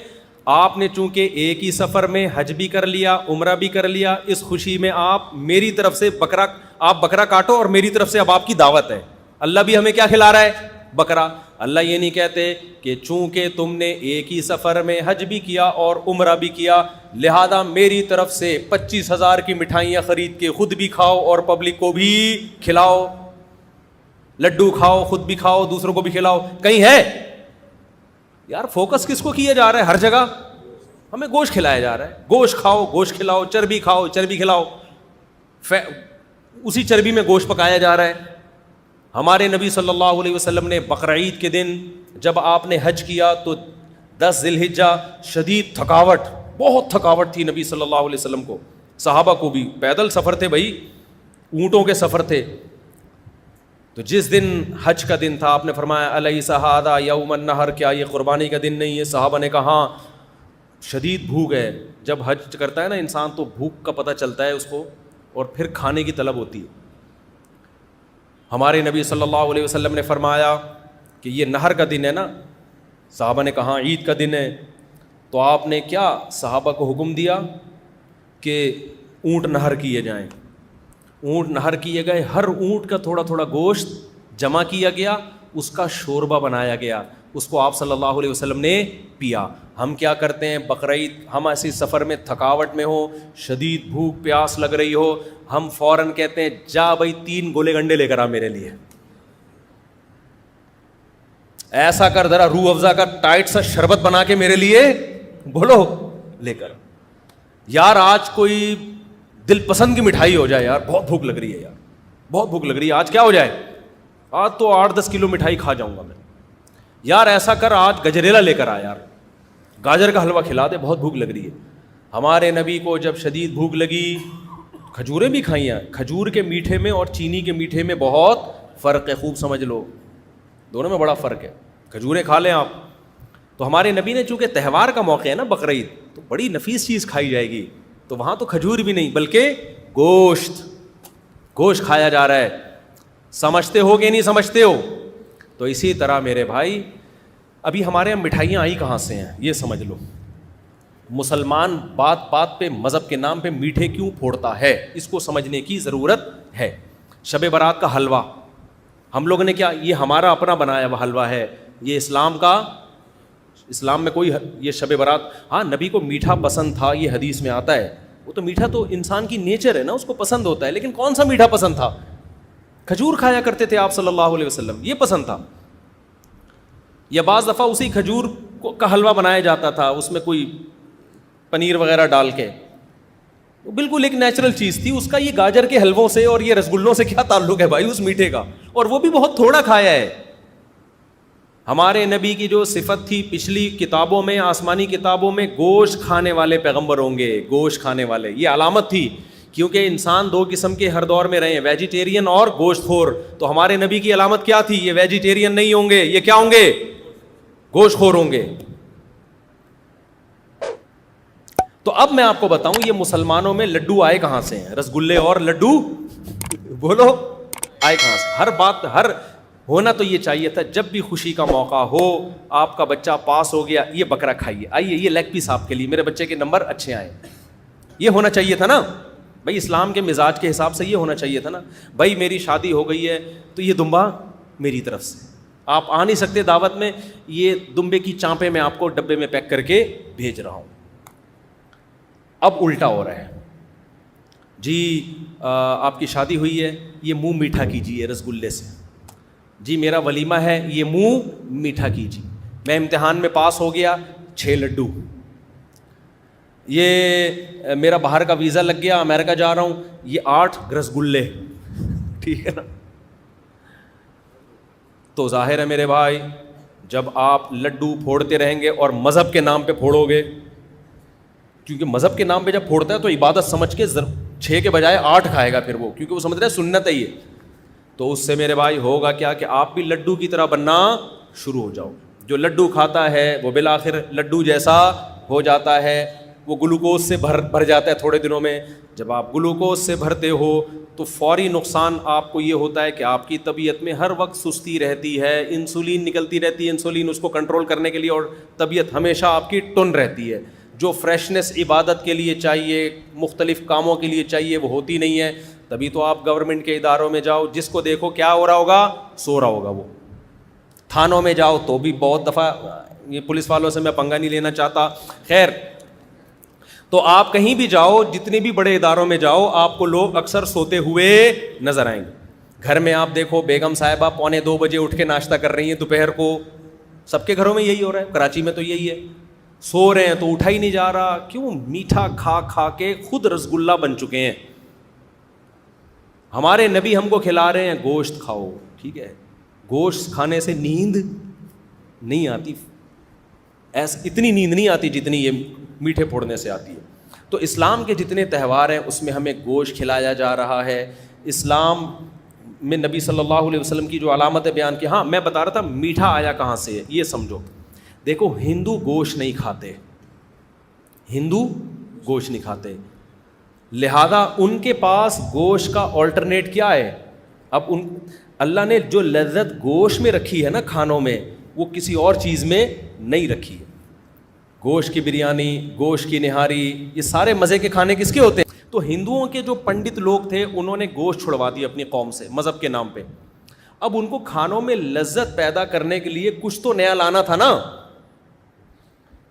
آپ نے چونکہ ایک ہی سفر میں حج بھی کر لیا, عمرہ بھی کر لیا, اس خوشی میں آپ میری طرف سے بکرا کاٹو, اور میری طرف سے اب آپ کی دعوت ہے. اللہ بھی ہمیں کیا کھلا رہا ہے؟ بکرا. اللہ یہ نہیں کہتے کہ چونکہ تم نے ایک ہی سفر میں حج بھی کیا اور عمرہ بھی کیا, لہذا میری طرف سے 25,000 کی مٹھائیاں خرید کے خود بھی کھاؤ اور پبلک کو بھی کھلاؤ, لڈو کھاؤ, خود بھی کھاؤ, دوسروں کو بھی کھلاؤ. کہیں ہے یار؟ فوکس کس کو کیا جا رہا ہے؟ ہر جگہ ہمیں گوشت کھلایا جا رہا ہے. گوشت کھاؤ, گوشت کھلاؤ, چربی کھاؤ, چربی کھلاؤ, اسی چربی میں گوشت پکایا جا رہا ہے. ہمارے نبی صلی اللہ علیہ وسلم نے بقرعید کے دن جب آپ نے حج کیا تو 10 ذی الحجہ شدید تھکاوٹ, بہت تھکاوٹ تھی نبی صلی اللہ علیہ وسلم کو, صحابہ کو بھی. پیدل سفر تھے بھائی, اونٹوں کے سفر تھے. تو جس دن حج کا دن تھا آپ نے فرمایا الیس ھذا یوم النحر, کیا یہ قربانی کا دن نہیں ہے؟ صحابہ نے کہا ہاں. شدید بھوک ہے. جب حج کرتا ہے نا انسان تو بھوک کا پتہ چلتا ہے اس کو, اور پھر کھانے کی طلب ہوتی ہے. ہمارے نبی صلی اللہ علیہ وسلم نے فرمایا کہ یہ نہر کا دن ہے نا. صحابہ نے کہا عید کا دن ہے. تو آپ نے کیا صحابہ کو حکم دیا کہ اونٹ نہر کیے جائیں. اونٹ نہر کیے گئے, ہر اونٹ کا تھوڑا تھوڑا گوشت جمع کیا گیا, اس کا شوربہ بنایا گیا, اس کو آپ صلی اللہ علیہ وسلم نے پیا. ہم کیا کرتے ہیں بقرعید, ہم ایسی سفر میں تھکاوٹ میں ہو, شدید بھوک پیاس لگ رہی ہو, ہم فوراً کہتے ہیں جا بھائی 3 گولے گنڈے لے کر آ میرے لیے, ایسا کر ذرا روح افزا کا ٹائٹ سا شربت بنا کے میرے لیے بولو لے کر. یار آج کوئی دل پسند کی مٹھائی ہو جائے, یار بہت بھوک لگ رہی ہے, یار بہت بھوک لگ رہی ہے, آج کیا ہو جائے, آج تو 8-10 کلو مٹھائی کھا جاؤں گا میں. یار ایسا کر آج گجریلا لے کر آ, یار گاجر کا حلوہ کھلا دے, بہت بھوک لگ رہی ہے. ہمارے نبی کو جب شدید بھوک لگی, کھجوریں بھی کھائیں. کھجور کے میٹھے میں اور چینی کے میٹھے میں بہت فرق ہے, خوب سمجھ لو, دونوں میں بڑا فرق ہے. کھجوریں کھا لیں آپ. تو ہمارے نبی نے چونکہ تہوار کا موقع ہے نا بقرعید, تو بڑی نفیس چیز کھائی جائے گی, تو وہاں تو کھجور بھی نہیں بلکہ گوشت کھایا جا رہا ہے. سمجھتے ہو کہ نہیں سمجھتے ہو؟ تو اسی طرح میرے بھائی ابھی ہمارے یہاں مٹھائیاں آئی کہاں سے ہیں یہ سمجھ لو. مسلمان بات بات پہ مذہب کے نام پہ میٹھے کیوں پھوڑتا ہے, اس کو سمجھنے کی ضرورت ہے. شب برات کا حلوہ ہم لوگوں نے کیا, یہ ہمارا اپنا بنایا ہوا حلوہ ہے, یہ اسلام میں کوئی یہ شب برات, ہاں نبی کو میٹھا پسند تھا, یہ حدیث میں آتا ہے. وہ تو میٹھا تو انسان کی نیچر ہے نا, اس کو پسند ہوتا ہے, لیکن کون سا میٹھا پسند تھا؟ کھجور کھایا کرتے تھے آپ صلی اللہ علیہ وسلم, یہ پسند تھا. یا بعض دفعہ اسی کھجور کا حلوہ بنایا جاتا تھا, اس میں کوئی پنیر وغیرہ ڈال کے, بالکل ایک نیچرل چیز تھی. اس کا یہ گاجر کے حلووں سے اور یہ رسگلوں سے کیا تعلق ہے بھائی اس میٹھے کا؟ اور وہ بھی بہت تھوڑا کھایا ہے. ہمارے نبی کی جو صفت تھی پچھلی کتابوں میں, آسمانی کتابوں میں, گوشت کھانے والے پیغمبر ہوں گے, گوشت کھانے والے, یہ علامت تھی کیونکہ انسان دو قسم کے ہر دور میں رہے ہیں, ویجیٹیرین اور گوشت خور. تو ہمارے نبی کی علامت کیا تھی؟ یہ ویجیٹیرین نہیں ہوں گے, یہ کیا ہوں گے؟ گوشت خور ہوں گے. تو اب میں آپ کو بتاؤں یہ مسلمانوں میں لڈو آئے کہاں سے ہیں؟ رسگلے اور لڈو بولو آئے کہاں سے؟ ہر بات ہونا تو یہ چاہیے تھا جب بھی خوشی کا موقع ہو, آپ کا بچہ پاس ہو گیا, یہ بکرا کھائیے, آئیے یہ لیگ پیس آپ کے لیے, میرے بچے کے نمبر اچھے آئے. یہ ہونا چاہیے تھا نا بھائی, اسلام کے مزاج کے حساب سے یہ ہونا چاہیے تھا نا بھائی. میری شادی ہو گئی ہے تو یہ دمبا میری طرف سے, آپ آ نہیں سکتے دعوت میں, یہ دمبے کی چانپیں میں آپ کو ڈبے میں پیک کر کے بھیج رہا ہوں. اب الٹا ہو رہا ہے جی, آپ کی شادی ہوئی ہے, یہ منہ میٹھا کیجیے رسگلے سے. جی میرا ولیمہ ہے, یہ منہ میٹھا کیجیے. میں امتحان میں پاس ہو گیا, 6 لڈو. یہ میرا باہر کا ویزا لگ گیا, امریکہ جا رہا ہوں, یہ 8 رسگلے. ٹھیک ہے نا؟ تو ظاہر ہے میرے بھائی, جب آپ لڈو پھوڑتے رہیں گے اور مذہب کے نام پہ پھوڑو گے, کیونکہ مذہب کے نام پہ جب پھوڑتا ہے تو عبادت سمجھ کے 6 کے بجائے 8 کھائے گا پھر وہ, کیونکہ وہ سمجھ رہا ہے سنت ہے یہ. تو اس سے میرے بھائی ہوگا کیا کہ آپ بھی لڈو کی طرح بننا شروع ہو جاؤ. جو لڈو کھاتا ہے وہ بالآخر لڈو جیسا ہو جاتا ہے, وہ گلوکوز سے بھر جاتا ہے تھوڑے دنوں میں. جب آپ گلوکوز سے بھرتے ہو تو فوری نقصان آپ کو یہ ہوتا ہے کہ آپ کی طبیعت میں ہر وقت سستی رہتی ہے, انسولین نکلتی رہتی ہے, انسولین اس کو کنٹرول کرنے کے لیے, اور طبیعت ہمیشہ آپ کی ٹن رہتی ہے. جو فریشنس عبادت کے لیے چاہیے, مختلف کاموں کے لیے چاہیے, وہ ہوتی نہیں ہے. تبھی تو آپ گورنمنٹ کے اداروں میں جاؤ, جس کو دیکھو کیا ہو رہا ہوگا, سو رہا ہوگا. وہ تھانوں میں جاؤ تو بھی بہت دفعہ, یہ پولیس والوں سے میں پنگا نہیں لینا چاہتا, خیر. تو آپ کہیں بھی جاؤ, جتنے بھی بڑے اداروں میں جاؤ, آپ کو لوگ اکثر سوتے ہوئے نظر آئیں گے. گھر میں آپ دیکھو بیگم صاحبہ 2:45 بجے اٹھ کے ناشتہ کر رہی ہیں دوپہر کو. سب کے گھروں میں یہی ہو رہا ہے, کراچی میں تو یہی ہے. سو رہے ہیں تو اٹھا ہی نہیں جا رہا. کیوں؟ میٹھا کھا کھا کے خود رسگلہ بن چکے ہیں. ہمارے نبی ہم کو کھلا رہے ہیں گوشت کھاؤ. ٹھیک ہے, گوشت کھانے سے نیند نہیں آتی, اتنی نیند نہیں آتی جتنی یہ میٹھے پھوڑنے سے آتی ہے. تو اسلام کے جتنے تہوار ہیں اس میں ہمیں گوشت کھلایا جا رہا ہے. اسلام میں نبی صلی اللہ علیہ وسلم کی جو علامتیں بیان کی, ہاں میں بتا رہا تھا میٹھا آیا کہاں سے ہے, یہ سمجھو. دیکھو ہندو گوشت نہیں کھاتے, ہندو گوشت نہیں کھاتے, لہذا ان کے پاس گوشت کا آلٹرنیٹ کیا ہے؟ اب اللہ نے جو لذت گوشت میں رکھی ہے نا کھانوں میں, وہ کسی اور چیز میں نہیں رکھی ہے. گوشت کی بریانی, گوشت کی نہاری, یہ سارے مزے کے کھانے کس کے ہوتے ہیں؟ تو ہندوؤں کے جو پنڈت لوگ تھے انہوں نے گوشت چھڑوا دی اپنی قوم سے مذہب کے نام پہ. اب ان کو کھانوں میں لذت پیدا کرنے کے لیے کچھ تو نیا لانا تھا نا.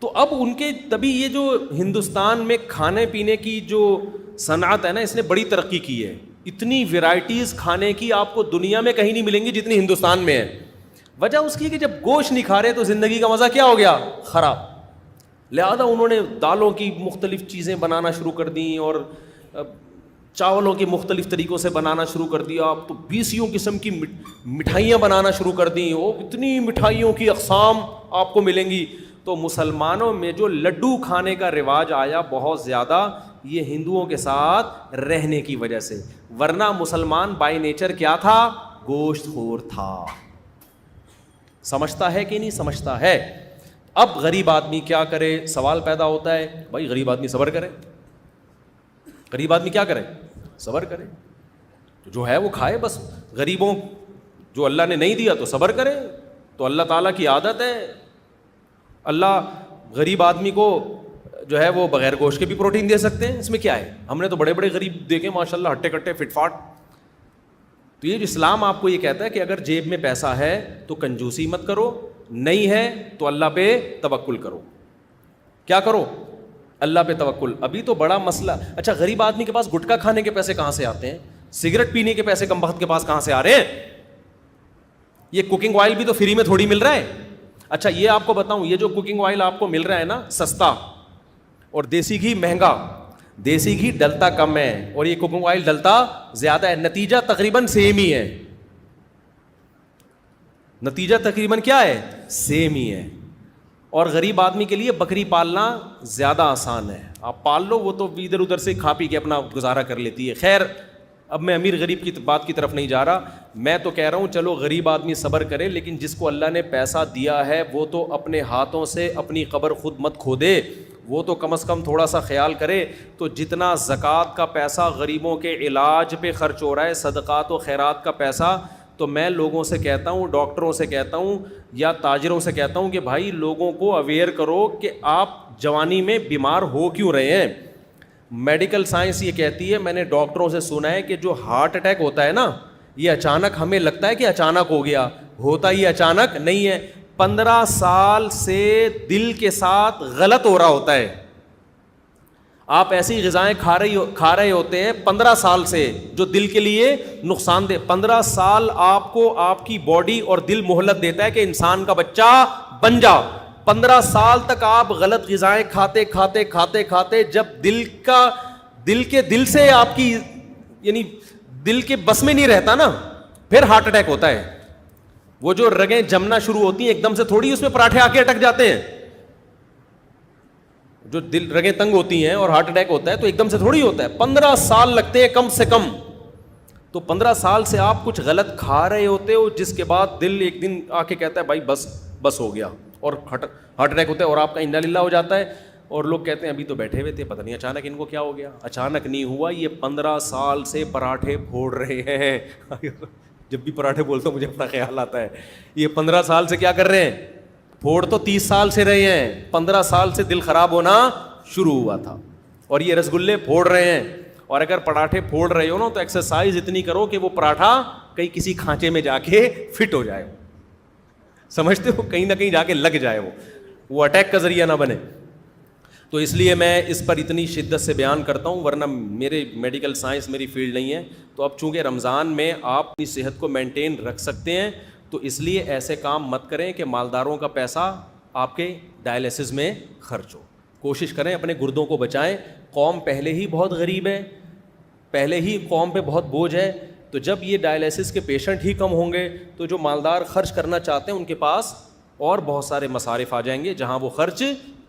تو اب ان کے تبھی یہ جو ہندوستان میں کھانے پینے کی جو صنعت ہے نا, اس نے بڑی ترقی کی ہے. اتنی ویرائٹیز کھانے کی آپ کو دنیا میں کہیں نہیں ملیں گی جتنی ہندوستان میں ہے. وجہ اس کی کہ جب گوشت نہیں کھا رہے تو زندگی کا مزہ کیا ہو گیا؟ خراب. لہذا انہوں نے دالوں کی مختلف چیزیں بنانا شروع کر دیں اور چاولوں کی مختلف طریقوں سے بنانا شروع کر دیا. اب تو 20 قسم کی مٹھائیاں بنانا شروع کر دیں. وہ اتنی مٹھائیوں کی اقسام آپ کو ملیں گی. تو مسلمانوں میں جو لڈو کھانے کا رواج آیا بہت زیادہ, یہ ہندوؤں کے ساتھ رہنے کی وجہ سے. ورنہ مسلمان بائی نیچر کیا تھا؟ گوشت خور تھا. سمجھتا ہے کہ نہیں سمجھتا ہے؟ اب غریب آدمی کیا کرے؟ سوال پیدا ہوتا ہے, بھائی غریب آدمی صبر کرے. غریب آدمی کیا کرے؟ صبر کرے. تو جو ہے وہ کھائے بس. غریبوں جو اللہ نے نہیں دیا تو صبر کرے. تو اللہ تعالیٰ کی عادت ہے, اللہ غریب آدمی کو جو ہے وہ بغیر گوشت کے بھی پروٹین دے سکتے ہیں. اس میں کیا ہے؟ ہم نے تو بڑے بڑے غریب دیکھے ماشاء اللہ, ہٹے کٹے فٹ فاٹ. تو یہ جو اسلام آپ کو یہ کہتا ہے کہ اگر جیب میں پیسہ ہے تو کنجوسی مت کرو, نہیں ہے تو اللہ پہ توکل کرو. کیا کرو؟ اللہ پہ توکل. ابھی تو بڑا مسئلہ. اچھا غریب آدمی کے پاس گٹکا کھانے کے پیسے کہاں سے آتے ہیں؟ سگریٹ پینے کے پیسے کم بخت کے پاس کہاں سے آ رہے ہیں؟ یہ کوکنگ آئل بھی تو فری میں تھوڑی مل رہا ہے. اچھا یہ آپ کو بتاؤں, یہ جو کوکنگ آئل آپ کو مل رہا ہے نا سستا, اور دیسی گھی مہنگا. دیسی گھی ڈلتا کم ہے اور یہ کوکنگ آئل ڈلتا زیادہ ہے. نتیجہ تقریباً سیم ہی ہے. نتیجہ تقریباً کیا ہے؟ سیم ہی ہے. اور غریب آدمی کے لیے بکری پالنا زیادہ آسان ہے. آپ پال لو, وہ تو ادھر ادھر سے کھا پی کے اپنا گزارا کر لیتی ہے. خیر, اب میں امیر غریب کی بات کی طرف نہیں جا رہا, میں تو کہہ رہا ہوں چلو غریب آدمی صبر کرے, لیکن جس کو اللہ نے پیسہ دیا ہے وہ تو اپنے ہاتھوں سے اپنی قبر خود مت کھودے, وہ تو کم از کم تھوڑا سا خیال کرے. تو جتنا زکوٰۃ کا پیسہ غریبوں کے علاج پہ خرچ ہو رہا ہے, صدقات و خیرات کا پیسہ, تو میں لوگوں سے کہتا ہوں, ڈاکٹروں سے کہتا ہوں یا تاجروں سے کہتا ہوں کہ بھائی لوگوں کو اویئر کرو کہ آپ جوانی میں بیمار ہو کیوں رہے ہیں. میڈیکل سائنس یہ کہتی ہے, میں نے ڈاکٹروں سے سنا ہے کہ جو ہارٹ اٹیک ہوتا ہے نا, یہ اچانک ہمیں لگتا ہے کہ اچانک ہو گیا, ہوتا یہ اچانک نہیں ہے. 15 سال سے دل کے ساتھ غلط ہو رہا ہوتا ہے. آپ ایسی غذائیں کھا رہے ہوتے ہیں 15 سال سے جو دل کے لیے نقصان دہ. 15 سال آپ کو آپ کی باڈی اور دل مہلت دیتا ہے کہ انسان کا بچہ بن جا. 15 سال تک آپ غلط غذائیں کھاتے جب دل سے آپ کی یعنی دل کے بس میں نہیں رہتا نا, پھر ہارٹ اٹیک ہوتا ہے. وہ جو رگیں جمنا شروع ہوتی ہیں ایک دم سے تھوڑی اس میں پراٹھے آ کے اٹک جاتے ہیں. جو دل رگیں تنگ ہوتی ہیں اور ہارٹ اٹیک ہوتا ہے تو ایک دم سے تھوڑی ہوتا ہے, 15 سال لگتے ہیں کم سے کم. تو 15 سال سے آپ کچھ غلط کھا رہے ہوتے ہو, جس کے بعد دل ایک دن آ کے کہتا ہے بھائی بس ہو گیا, اور ہارٹ اٹیک ہوتا ہے اور آپ کا انا للہ ہو جاتا ہے. اور لوگ کہتے ہیں ابھی تو بیٹھے ہوئے تھے, پتہ نہیں اچانک ان کو کیا ہو گیا. اچانک نہیں ہوا, یہ 15 سال سے پراٹھے پھوڑ رہے ہیں. جب بھی پراٹھے بولتا ہوں مجھے اپنا خیال آتا ہے, یہ 15 سال سے کیا کر رہے ہیں, پھوڑ تو 30 سال سے رہے ہیں, 15 سال سے دل خراب ہونا شروع ہوا تھا, اور یہ رسگلے پھوڑ رہے ہیں. اور اگر پراٹھے پھوڑ رہے ہو نا تو ایکسرسائز اتنی کرو کہ وہ پراٹھا کہیں کسی کھانچے میں جا کے فٹ ہو جائے, سمجھتے ہو, کہیں نہ کہیں جا کے لگ جائے, وہ اٹیک کا ذریعہ نہ بنے. تو اس لیے میں اس پر اتنی شدت سے بیان کرتا ہوں, ورنہ میرے میڈیکل سائنس میری فیلڈ نہیں ہے. تو اب چونکہ رمضان میں آپ اپنی صحت کو مینٹین رکھ سکتے ہیں, تو اس لیے ایسے کام مت کریں کہ مالداروں کا پیسہ آپ کے ڈائلیسس میں خرچ ہو. کوشش کریں اپنے گردوں کو بچائیں. قوم پہلے ہی بہت غریب ہے, پہلے ہی قوم پہ بہت بوجھ ہے, تو جب یہ ڈائلیسس کے پیشنٹ ہی کم ہوں گے تو جو مالدار خرچ کرنا چاہتے ہیں ان کے پاس اور بہت سارے مصارف آ جائیں گے جہاں وہ خرچ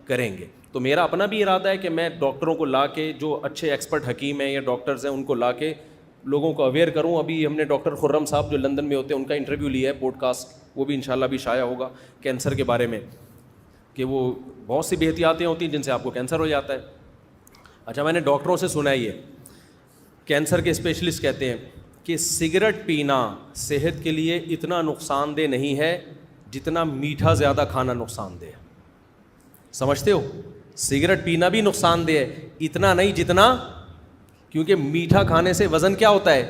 کریں گے. تو میرا اپنا بھی ارادہ ہے کہ میں ڈاکٹروں کو لا کے, جو اچھے ایکسپرٹ حکیم ہیں یا ڈاکٹرز ہیں, ان کو لا کے لوگوں کو اویئر کروں. ابھی ہم نے ڈاکٹر خرم صاحب جو لندن میں ہوتے ہیں ان کا انٹرویو لیا ہے پوڈ کاسٹ, وہ بھی انشاءاللہ بھی شائع ہوگا, کینسر کے بارے میں, کہ وہ بہت سی بے احتیاطیاں ہوتی ہیں جن سے آپ کو کینسر ہو جاتا ہے. اچھا, میں نے ڈاکٹروں سے سنا ہے, یہ کینسر کے اسپیشلسٹ کہتے ہیں کہ سگریٹ پینا صحت کے لیے اتنا نقصان دہ نہیں ہے جتنا میٹھا زیادہ کھانا نقصان دہ ہے. سمجھتے ہو, سگریٹ پینا بھی نقصان دہ ہے, اتنا نہیں جتنا, کیونکہ میٹھا کھانے سے وزن کیا ہوتا ہے,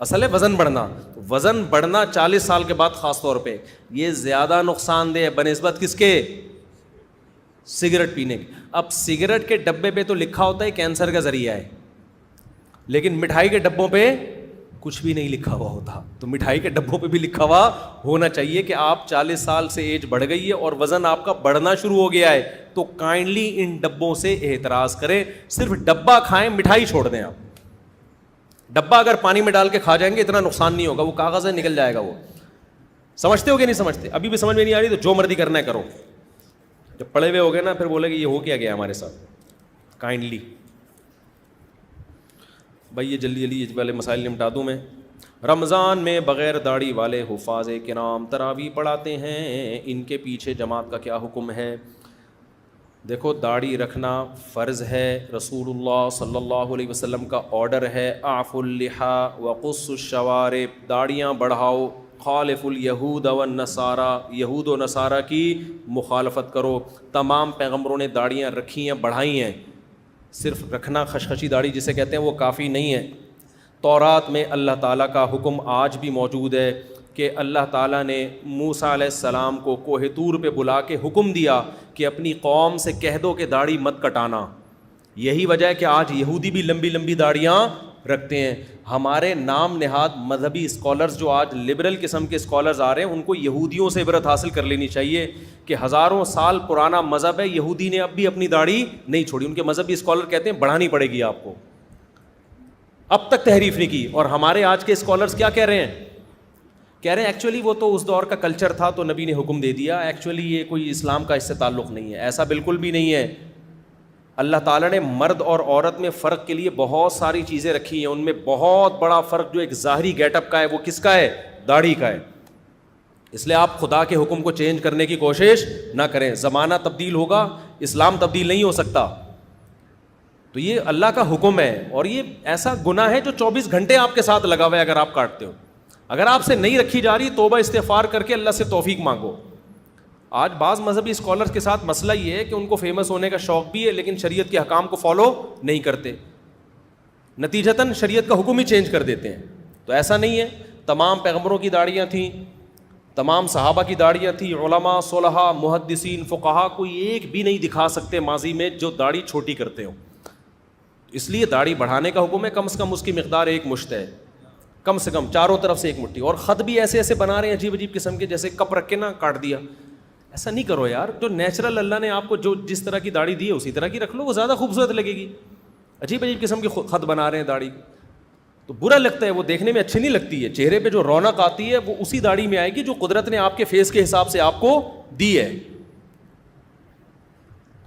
اصل ہے وزن بڑھنا. وزن بڑھنا 40 سال کے بعد خاص طور پہ یہ زیادہ نقصان دہ ہے بنسبت کس کے, سگریٹ پینے کے. اب سگریٹ کے ڈبے پہ تو لکھا ہوتا ہے کینسر کا ذریعہ ہے, لیکن مٹھائی کے ڈبوں پہ کچھ بھی نہیں لکھا ہوا ہوتا. تو مٹھائی کے ڈبوں پہ بھی لکھا ہوا ہونا چاہیے کہ آپ 40 سال سے ایج بڑھ گئی ہے اور وزن آپ کا بڑھنا شروع ہو گیا ہے, تو کائنڈلی ان ڈبوں سے احتراز کریں. صرف ڈبہ کھائیں, مٹھائی چھوڑ دیں. آپ ڈبہ اگر پانی میں ڈال کے کھا جائیں گے اتنا نقصان نہیں ہوگا, وہ کاغذ ہے نکل جائے گا. وہ سمجھتے ہو کہ نہیں سمجھتے؟ ابھی بھی سمجھ میں نہیں آ رہی تو جو مرضی کرنا ہے کرو. جب پڑے ہوئے ہو گئے نا پھر بولے کہ یہ ہو کیا گیا ہمارے ساتھ. کائنڈلی بھائی یہ جلدی والے مسائل نمٹا دوں میں. رمضان میں بغیر داڑھی والے حفاظ کرام تراویح پڑھاتے ہیں, ان کے پیچھے جماعت کا کیا حکم ہے؟ دیکھو, داڑھی رکھنا فرض ہے, رسول اللہ صلی اللہ علیہ وسلم کا آرڈر ہے, اعفوا اللحى وقصوا الشوارب, داڑیاں بڑھاؤ, خالف الیہود والنصارى, یہود و نصارہ کی مخالفت کرو. تمام پیغمبروں نے داڑیاں رکھی ہیں, بڑھائی ہیں. صرف رکھنا خشخشی داڑھی جسے کہتے ہیں وہ کافی نہیں ہے. تورات میں اللہ تعالیٰ کا حکم آج بھی موجود ہے کہ اللہ تعالیٰ نے موسیٰ علیہ السلام کو کوہ طور پہ بلا کے حکم دیا کہ اپنی قوم سے کہہ دو کہ داڑھی مت کٹانا. یہی وجہ ہے کہ آج یہودی بھی لمبی لمبی داڑیاں رکھتے ہیں. ہمارے نام نہاد مذہبی اسکالرز جو آج لبرل قسم کے اسکالرز آ رہے ہیں ان کو یہودیوں سے عبرت حاصل کر لینی چاہیے کہ ہزاروں سال پرانا مذہب ہے, یہودی نے اب بھی اپنی داڑھی نہیں چھوڑی. ان کے مذہبی اسکالر کہتے ہیں بڑھانی پڑے گی آپ کو, اب تک تحریف نہیں کی. اور ہمارے آج کے اسکالرز کیا کہہ رہے ہیں, کہہ رہے ہیں ایکچولی وہ تو اس دور کا کلچر تھا تو نبی نے حکم دے دیا, ایکچولی یہ کوئی اسلام کا اس سے تعلق نہیں ہے. ایسا بالکل بھی نہیں ہے. اللہ تعالیٰ نے مرد اور عورت میں فرق کے لیے بہت ساری چیزیں رکھی ہیں. ان میں بہت بڑا فرق جو ایک ظاہری گیٹ اپ کا ہے وہ کس کا ہے؟ داڑھی کا ہے. اس لیے آپ خدا کے حکم کو چینج کرنے کی کوشش نہ کریں. زمانہ تبدیل ہوگا, اسلام تبدیل نہیں ہو سکتا. تو یہ اللہ کا حکم ہے, اور یہ ایسا گناہ ہے جو 24 گھنٹے آپ کے ساتھ لگا ہوا ہے اگر آپ کاٹتے ہو. اگر آپ سے نہیں رکھی جا رہی, توبہ استغفار کر کے اللہ سے توفیق مانگو. آج بعض مذہبی اسکالرس کے ساتھ مسئلہ یہ ہے کہ ان کو فیمس ہونے کا شوق بھی ہے لیکن شریعت کے احکام کو فالو نہیں کرتے, نتیجتاً شریعت کا حکم ہی چینج کر دیتے ہیں. تو ایسا نہیں ہے. تمام پیغمبروں کی داڑیاں تھیں, تمام صحابہ کی داڑیاں تھیں, علماء, صلحاء, محدثین, فقہا, کوئی ایک بھی نہیں دکھا سکتے ماضی میں جو داڑھی چھوٹی کرتے ہوں. اس لیے داڑھی بڑھانے کا حکم ہے, کم سے کم اس کی مقدار 1 مشت ہے, کم سے کم چاروں طرف سے 1 مٹھی. اور خط بھی ایسے ایسے بنا رہے ہیں عجیب عجیب قسم کے, جیسے کپ رکھ کے نا کاٹ دیا. ایسا نہیں کرو یار. جو نیچرل اللہ نے آپ کو جو جس طرح کی داڑھی دی ہے اسی طرح کی رکھ لو, وہ زیادہ خوبصورت لگے گی. عجیب عجیب قسم کے خط بنا رہے ہیں داڑھی, تو برا لگتا ہے, وہ دیکھنے میں اچھی نہیں لگتی ہے. چہرے پہ جو رونق آتی ہے وہ اسی داڑھی میں آئے گی جو قدرت نے آپ کے فیس کے حساب سے آپ کو دی ہے.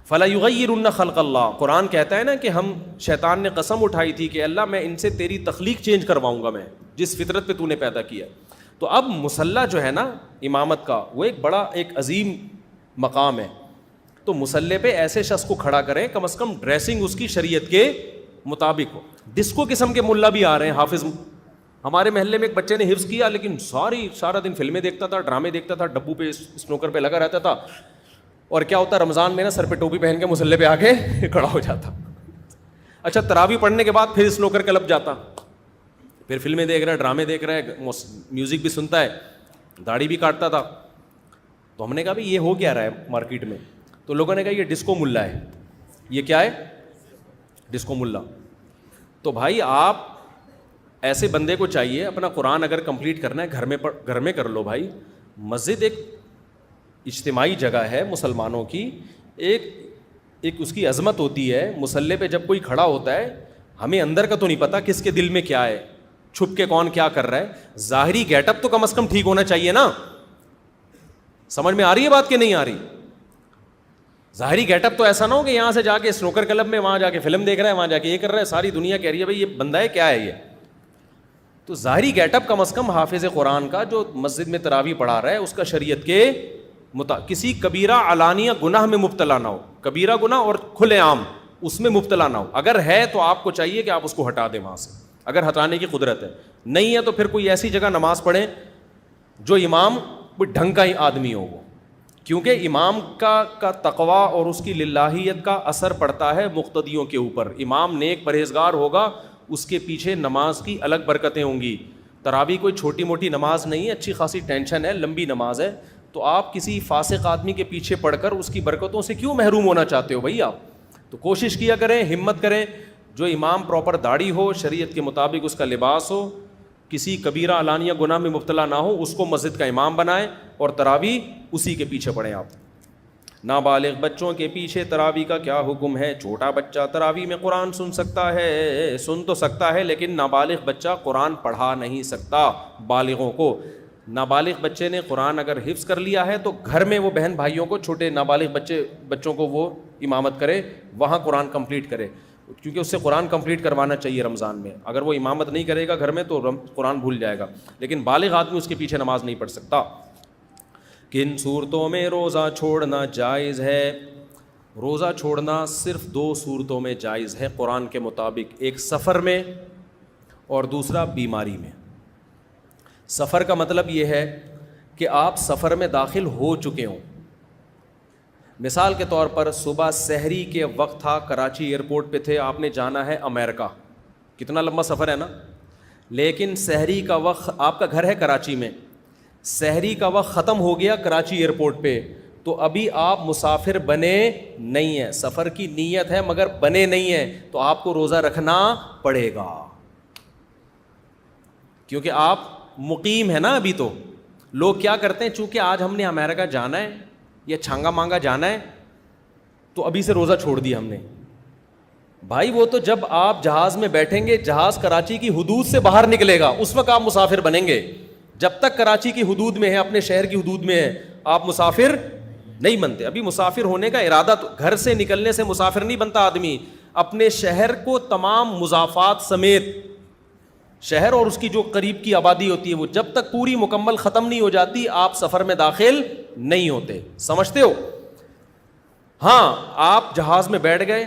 فَلَا يُغَيِّرُنَّ خَلْقَ اللَّهِ, قرآن کہتا ہے نا کہ ہم, شیطان نے قسم اٹھائی تھی کہ اللہ میں ان سے تیری تخلیق چینج کرواؤں گا, میں جس فطرت پہ تو نے پیدا کیا. تو اب مصلی جو ہے نا امامت کا, وہ ایک بڑا ایک عظیم مقام ہے. تو مصلی پہ ایسے شخص کو کھڑا کریں, کم از کم ڈریسنگ اس کی شریعت کے مطابق ہو. ڈسکو قسم کے ملا بھی آ رہے ہیں, حافظ. ہمارے محلے میں ایک بچے نے حفظ کیا لیکن سارا دن فلمیں دیکھتا تھا, ڈرامے دیکھتا تھا, ڈبو پہ اسنوکر پہ لگا رہتا تھا. اور کیا ہوتا رمضان میں نا سر پہ ٹوپی پہن کے مصلی پہ آ کے کھڑا ہو جاتا. اچھا تراویح پڑھنے کے بعد پھر اسنوکر کلب جاتا, پھر فلمیں دیکھ رہا ہے, ڈرامے دیکھ رہا ہے, میوزک بھی سنتا ہے, داڑھی بھی کاٹتا تھا. تو ہم نے کہا بھائی یہ ہو کیا رہا ہے مارکیٹ میں؟ تو لوگوں نے کہا یہ ڈسکو ملا ہے. یہ کیا ہے؟ ڈسکو ملا. تو بھائی آپ ایسے بندے کو چاہیے, اپنا قرآن اگر کمپلیٹ کرنا ہے گھر میں کر لو بھائی. مسجد ایک اجتماعی جگہ ہے مسلمانوں کی, ایک اس کی عظمت ہوتی ہے. مصلی پہ جب کوئی کھڑا ہوتا ہے, ہمیں اندر کا تو نہیں پتا کس کے دل میں کیا ہے, چھپ کے کون کیا کر رہا ہے. ظاہری گیٹ اپ تو کم از کم ٹھیک ہونا چاہیے نا. سمجھ میں آ رہی ہے بات کہ نہیں آ رہی؟ ظاہری گیٹ اپ تو ایسا نہ ہو کہ یہاں سے جا کے اسنوکر کلب میں, وہاں جا کے فلم دیکھ رہا ہے, وہاں جا کے یہ کر رہا ہے, ساری دنیا کہہ رہی ہے بھائی یہ بندہ ہے, کیا ہے یہ. تو ظاہری گیٹ اپ کم از کم حافظ قرآن کا جو مسجد میں تراویح پڑھا رہا ہے اس کا شریعت کے کسی کبیرہ علانیہ گناہ میں مبتلا نہ ہو. کبیرہ گناہ اور کھلے عام اس میں مبتلا نہ ہو. اگر ہے تو آپ کو چاہیے کہ آپ اس کو ہٹا دیں وہاں سے, اگر ہٹانے کی قدرت ہے. نہیں ہے تو پھر کوئی ایسی جگہ نماز پڑھیں جو امام کوئی ڈھنگ کا ہی آدمی ہو وہ, کیونکہ امام کا تقویٰ اور اس کی للہیت کا اثر پڑتا ہے مقتدیوں کے اوپر. امام نیک پرہیزگار ہوگا, اس کے پیچھے نماز کی الگ برکتیں ہوں گی. تراویح کوئی چھوٹی موٹی نماز نہیں ہے, اچھی خاصی ٹینشن ہے, لمبی نماز ہے. تو آپ کسی فاسق آدمی کے پیچھے پڑھ کر اس کی برکتوں سے کیوں محروم ہونا چاہتے ہو بھائی آپ؟ تو کوشش کیا کریں, ہمت کریں, جو امام پراپر داڑھی ہو, شریعت کے مطابق اس کا لباس ہو, کسی کبیرہ علانیہ گناہ میں مبتلا نہ ہو, اس کو مسجد کا امام بنائیں اور تراویح اسی کے پیچھے پڑھیں آپ. نابالغ بچوں کے پیچھے تراویح کا کیا حکم ہے؟ چھوٹا بچہ تراویح میں قرآن سن تو سکتا ہے لیکن نابالغ بچہ قرآن پڑھا نہیں سکتا بالغوں کو. نابالغ بچے نے قرآن اگر حفظ کر لیا ہے تو گھر میں وہ بہن بھائیوں کو, چھوٹے نابالغ بچوں کو وہ امامت کرے, وہاں قرآن کمپلیٹ کرے, کیونکہ اس سے قرآن کمپلیٹ کروانا چاہیے رمضان میں. اگر وہ امامت نہیں کرے گا گھر میں تو قرآن بھول جائے گا, لیکن بالغ آدمی اس کے پیچھے نماز نہیں پڑھ سکتا. کن صورتوں میں روزہ چھوڑنا جائز ہے؟ روزہ چھوڑنا صرف 2 صورتوں میں جائز ہے قرآن کے مطابق, ایک سفر میں اور دوسرا بیماری میں. سفر کا مطلب یہ ہے کہ آپ سفر میں داخل ہو چکے ہوں. مثال کے طور پر صبح سحری کے وقت تھا, کراچی ایئرپورٹ پہ تھے, آپ نے جانا ہے امریکہ, کتنا لمبا سفر ہے نا. لیکن سحری کا وقت, آپ کا گھر ہے کراچی میں, سحری کا وقت ختم ہو گیا کراچی ایئرپورٹ پہ, تو ابھی آپ مسافر بنے نہیں ہیں. سفر کی نیت ہے مگر بنے نہیں ہیں, تو آپ کو روزہ رکھنا پڑے گا, کیونکہ آپ مقیم ہے نا ابھی. تو لوگ کیا کرتے ہیں, چونکہ آج ہم نے امریکہ جانا ہے یا چھانگا مانگا جانا ہے تو ابھی سے روزہ چھوڑ دیا ہم نے. بھائی وہ تو جب آپ جہاز میں بیٹھیں گے, جہاز کراچی کی حدود سے باہر نکلے گا, اس وقت آپ مسافر بنیں گے. جب تک کراچی کی حدود میں ہے, اپنے شہر کی حدود میں ہے, آپ مسافر نہیں بنتے. ابھی مسافر ہونے کا ارادہ, تو گھر سے نکلنے سے مسافر نہیں بنتا آدمی. اپنے شہر کو تمام مضافات سمیت, شہر اور اس کی جو قریب کی آبادی ہوتی ہے, وہ جب تک پوری مکمل ختم نہیں ہو جاتی, آپ سفر میں داخل نہیں ہوتے. سمجھتے ہو؟ ہاں, آپ جہاز میں بیٹھ گئے,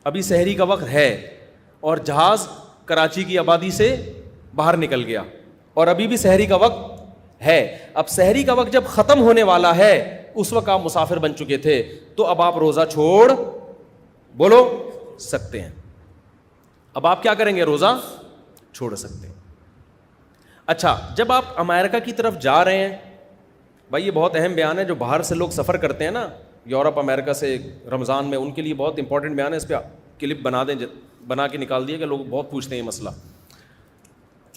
ابھی سحری کا وقت ہے, اور جہاز کراچی کی آبادی سے باہر نکل گیا, اور ابھی بھی سحری کا وقت ہے. اب سحری کا وقت جب ختم ہونے والا ہے, اس وقت آپ مسافر بن چکے تھے, تو اب آپ روزہ چھوڑ بولو سکتے ہیں. اب آپ کیا کریں گے؟ روزہ چھوڑ سکتے ہیں. اچھا, جب آپ امریکہ کی طرف جا رہے ہیں, بھائی یہ بہت اہم بیان ہے, جو باہر سے لوگ سفر کرتے ہیں نا, یورپ امریکہ سے رمضان میں, ان کے لیے بہت امپورٹنٹ بیان ہے. اس پہ کلپ بنا دیں, بنا کے نکال دیے, کہ لوگ بہت پوچھتے ہیں یہ مسئلہ.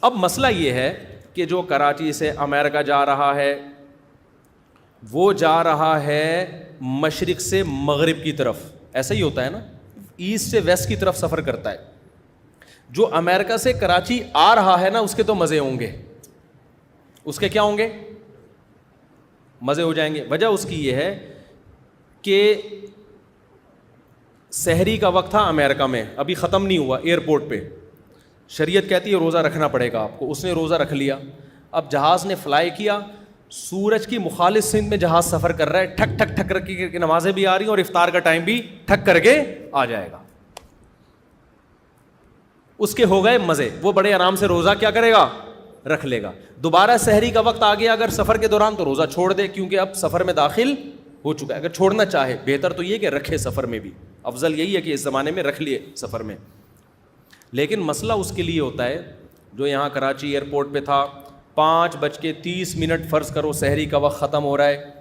اب مسئلہ یہ ہے کہ جو کراچی سے امریکہ جا رہا ہے, وہ جا رہا ہے مشرق سے مغرب کی طرف, ایسا ہی ہوتا ہے نا, ایسٹ سے ویسٹ کی طرف سفر کرتا ہے. جو امریکہ سے کراچی آ رہا ہے نا, اس کے تو مزے ہوں گے. اس کے کیا ہوں گے؟ مزے ہو جائیں گے. وجہ اس کی یہ ہے کہ سحری کا وقت تھا امریکہ میں, ابھی ختم نہیں ہوا. ایئرپورٹ پہ شریعت کہتی ہے روزہ رکھنا پڑے گا آپ کو. اس نے روزہ رکھ لیا. اب جہاز نے فلائی کیا, سورج کی مخالف سمت میں جہاز سفر کر رہا ہے, ٹھک ٹھک ٹھک کر کے نمازیں بھی آ رہی ہیں, اور افطار کا ٹائم بھی ٹھک کر کے آ جائے گا. اس کے ہو گئے مزے, وہ بڑے آرام سے روزہ کیا کرے گا؟ رکھ لے گا. دوبارہ سحری کا وقت آ گیا اگر سفر کے دوران, تو روزہ چھوڑ دے, کیونکہ اب سفر میں داخل ہو چکا ہے. اگر چھوڑنا چاہے, بہتر تو یہ کہ رکھے سفر میں بھی, افضل یہی ہے کہ اس زمانے میں رکھ لیے سفر میں. لیکن مسئلہ اس کے لیے ہوتا ہے جو یہاں کراچی ایئرپورٹ پہ تھا, 5:30 فرض کرو سحری کا وقت ختم ہو رہا ہے.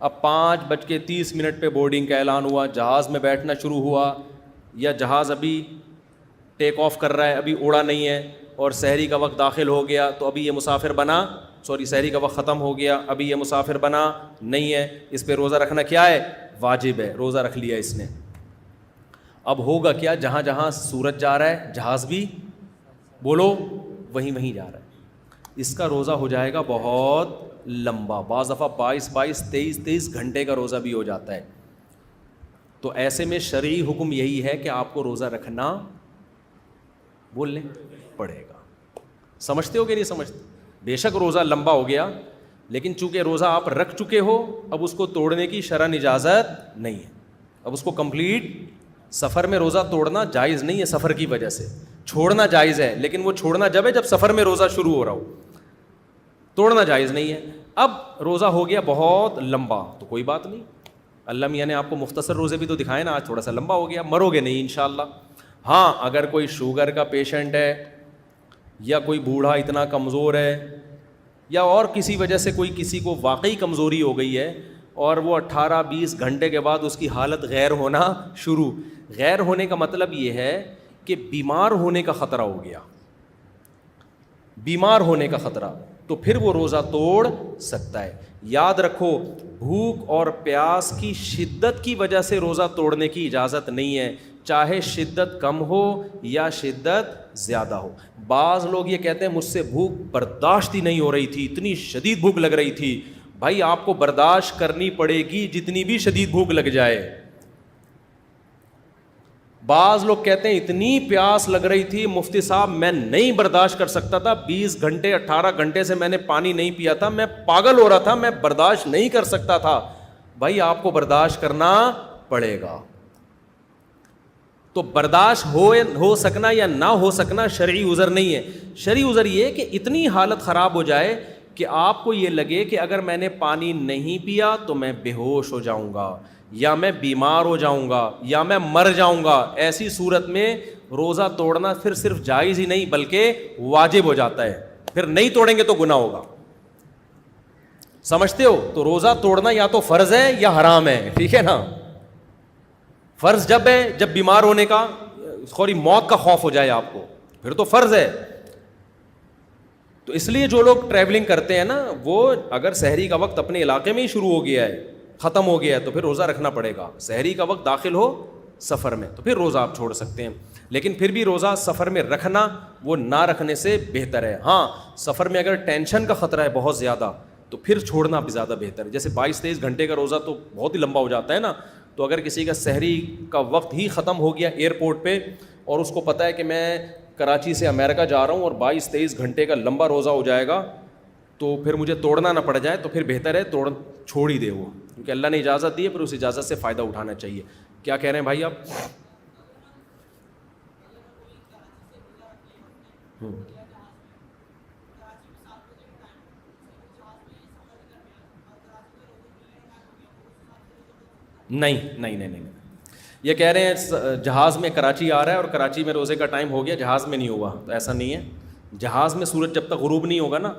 اب 5:30 پہ بورڈنگ کا اعلان ہوا, جہاز میں بیٹھنا شروع ہوا, یا جہاز ابھی ٹیک آف کر رہا ہے, ابھی اڑا نہیں ہے, اور سحری کا وقت داخل ہو گیا, تو ابھی یہ مسافر بنا, سحری کا وقت ختم ہو گیا, ابھی یہ مسافر بنا نہیں ہے. اس پہ روزہ رکھنا کیا ہے؟ واجب ہے. روزہ رکھ لیا اس نے. اب ہوگا کیا؟ جہاں جہاں سورج جا رہا ہے, جہاز بھی بولو وہیں جا رہا ہے. اس کا روزہ ہو جائے گا بہت لمبا, بعض دفعہ 23 گھنٹے کا روزہ بھی ہو جاتا ہے. تو ایسے میں شرعی حکم یہی ہے کہ آپ کو روزہ رکھنا بولنے پڑے گا. سمجھتے ہو کہ نہیں سمجھتے؟ بے شک روزہ لمبا ہو گیا, لیکن چونکہ روزہ آپ رکھ چکے ہو, اب اس کو توڑنے کی شرعن اجازت نہیں ہے. اب اس کو کمپلیٹ, سفر میں روزہ توڑنا جائز نہیں ہے سفر کی وجہ سے, چھوڑنا جائز ہے, لیکن وہ چھوڑنا جب ہے جب سفر میں روزہ شروع ہو رہا ہو, توڑنا جائز نہیں ہے. اب روزہ ہو گیا بہت لمبا, تو کوئی بات نہیں, اللہ میاں نے آپ کو مختصر روزے بھی تو دکھائے نا, آج تھوڑا سا لمبا ہو گیا, مرو گے نہیں انشاءاللہ. ہاں, اگر کوئی شوگر کا پیشنٹ ہے, یا کوئی بوڑھا اتنا کمزور ہے, یا اور کسی وجہ سے کوئی کسی کو واقعی کمزوری ہو گئی ہے, اور وہ 18-20 گھنٹے کے بعد اس کی حالت غیر ہونا شروع. غیر ہونے کا مطلب یہ ہے کہ بیمار ہونے کا خطرہ ہو گیا, بیمار ہونے کا خطرہ, تو پھر وہ روزہ توڑ سکتا ہے. یاد رکھو, بھوک اور پیاس کی شدت کی وجہ سے روزہ توڑنے کی اجازت نہیں ہے, چاہے شدت کم ہو یا شدت زیادہ ہو. بعض لوگ یہ کہتے ہیں مجھ سے بھوک برداشت ہی نہیں ہو رہی تھی, اتنی شدید بھوک لگ رہی تھی. بھائی آپ کو برداشت کرنی پڑے گی جتنی بھی شدید بھوک لگ جائے. بعض لوگ کہتے ہیں اتنی پیاس لگ رہی تھی مفتی صاحب میں نہیں برداشت کر سکتا تھا, 20 گھنٹے 18 گھنٹے سے میں نے پانی نہیں پیا تھا, میں پاگل ہو رہا تھا, میں برداشت نہیں کر سکتا تھا. بھائی آپ کو برداشت کرنا پڑے گا. تو برداشت ہو سکنا یا نہ ہو سکنا شرعی عذر نہیں ہے. شرعی عذر یہ کہ اتنی حالت خراب ہو جائے کہ آپ کو یہ لگے کہ اگر میں نے پانی نہیں پیا تو میں بے ہوش ہو جاؤں گا, یا میں بیمار ہو جاؤں گا, یا میں مر جاؤں گا. ایسی صورت میں روزہ توڑنا پھر صرف جائز ہی نہیں بلکہ واجب ہو جاتا ہے. پھر نہیں توڑیں گے تو گناہ ہوگا. سمجھتے ہو؟ تو روزہ توڑنا یا تو فرض ہے یا حرام ہے, ٹھیک ہے نا. فرض جب ہے جب بیمار ہونے کا, تھوڑی موت کا خوف ہو جائے آپ کو, پھر تو فرض ہے. تو اس لیے جو لوگ ٹریولنگ کرتے ہیں نا, وہ اگر سحری کا وقت اپنے علاقے میں ہی شروع ہو گیا ہے, ختم ہو گیا ہے, تو پھر روزہ رکھنا پڑے گا. سحری کا وقت داخل ہو سفر میں تو پھر روزہ آپ چھوڑ سکتے ہیں. لیکن پھر بھی روزہ سفر میں رکھنا وہ نہ رکھنے سے بہتر ہے. ہاں سفر میں اگر ٹینشن کا خطرہ ہے بہت زیادہ تو پھر چھوڑنا بھی زیادہ بہتر ہے. جیسے 22-23 گھنٹے کا روزہ تو بہت ہی لمبا ہو جاتا ہے نا, تو اگر کسی کا سحری کا وقت ہی ختم ہو گیا ایئرپورٹ پہ اور اس کو پتہ ہے کہ میں کراچی سے امریکہ جا رہا ہوں اور 22-23 گھنٹے کا لمبا روزہ ہو جائے گا تو پھر مجھے توڑنا نہ پڑ جائے, تو پھر بہتر ہے چھوڑ ہی دے وہ, کیونکہ اللہ نے اجازت دی ہے, پھر اس اجازت سے فائدہ اٹھانا چاہیے. کیا کہہ رہے ہیں بھائی آپ؟ نہیں نہیں نہیں نہیں, یہ کہہ رہے ہیں جہاز میں کراچی آ رہا ہے اور کراچی میں روزے کا ٹائم ہو گیا, جہاز میں نہیں ہوا, تو ایسا نہیں ہے. جہاز میں سورج جب تک غروب نہیں ہوگا نا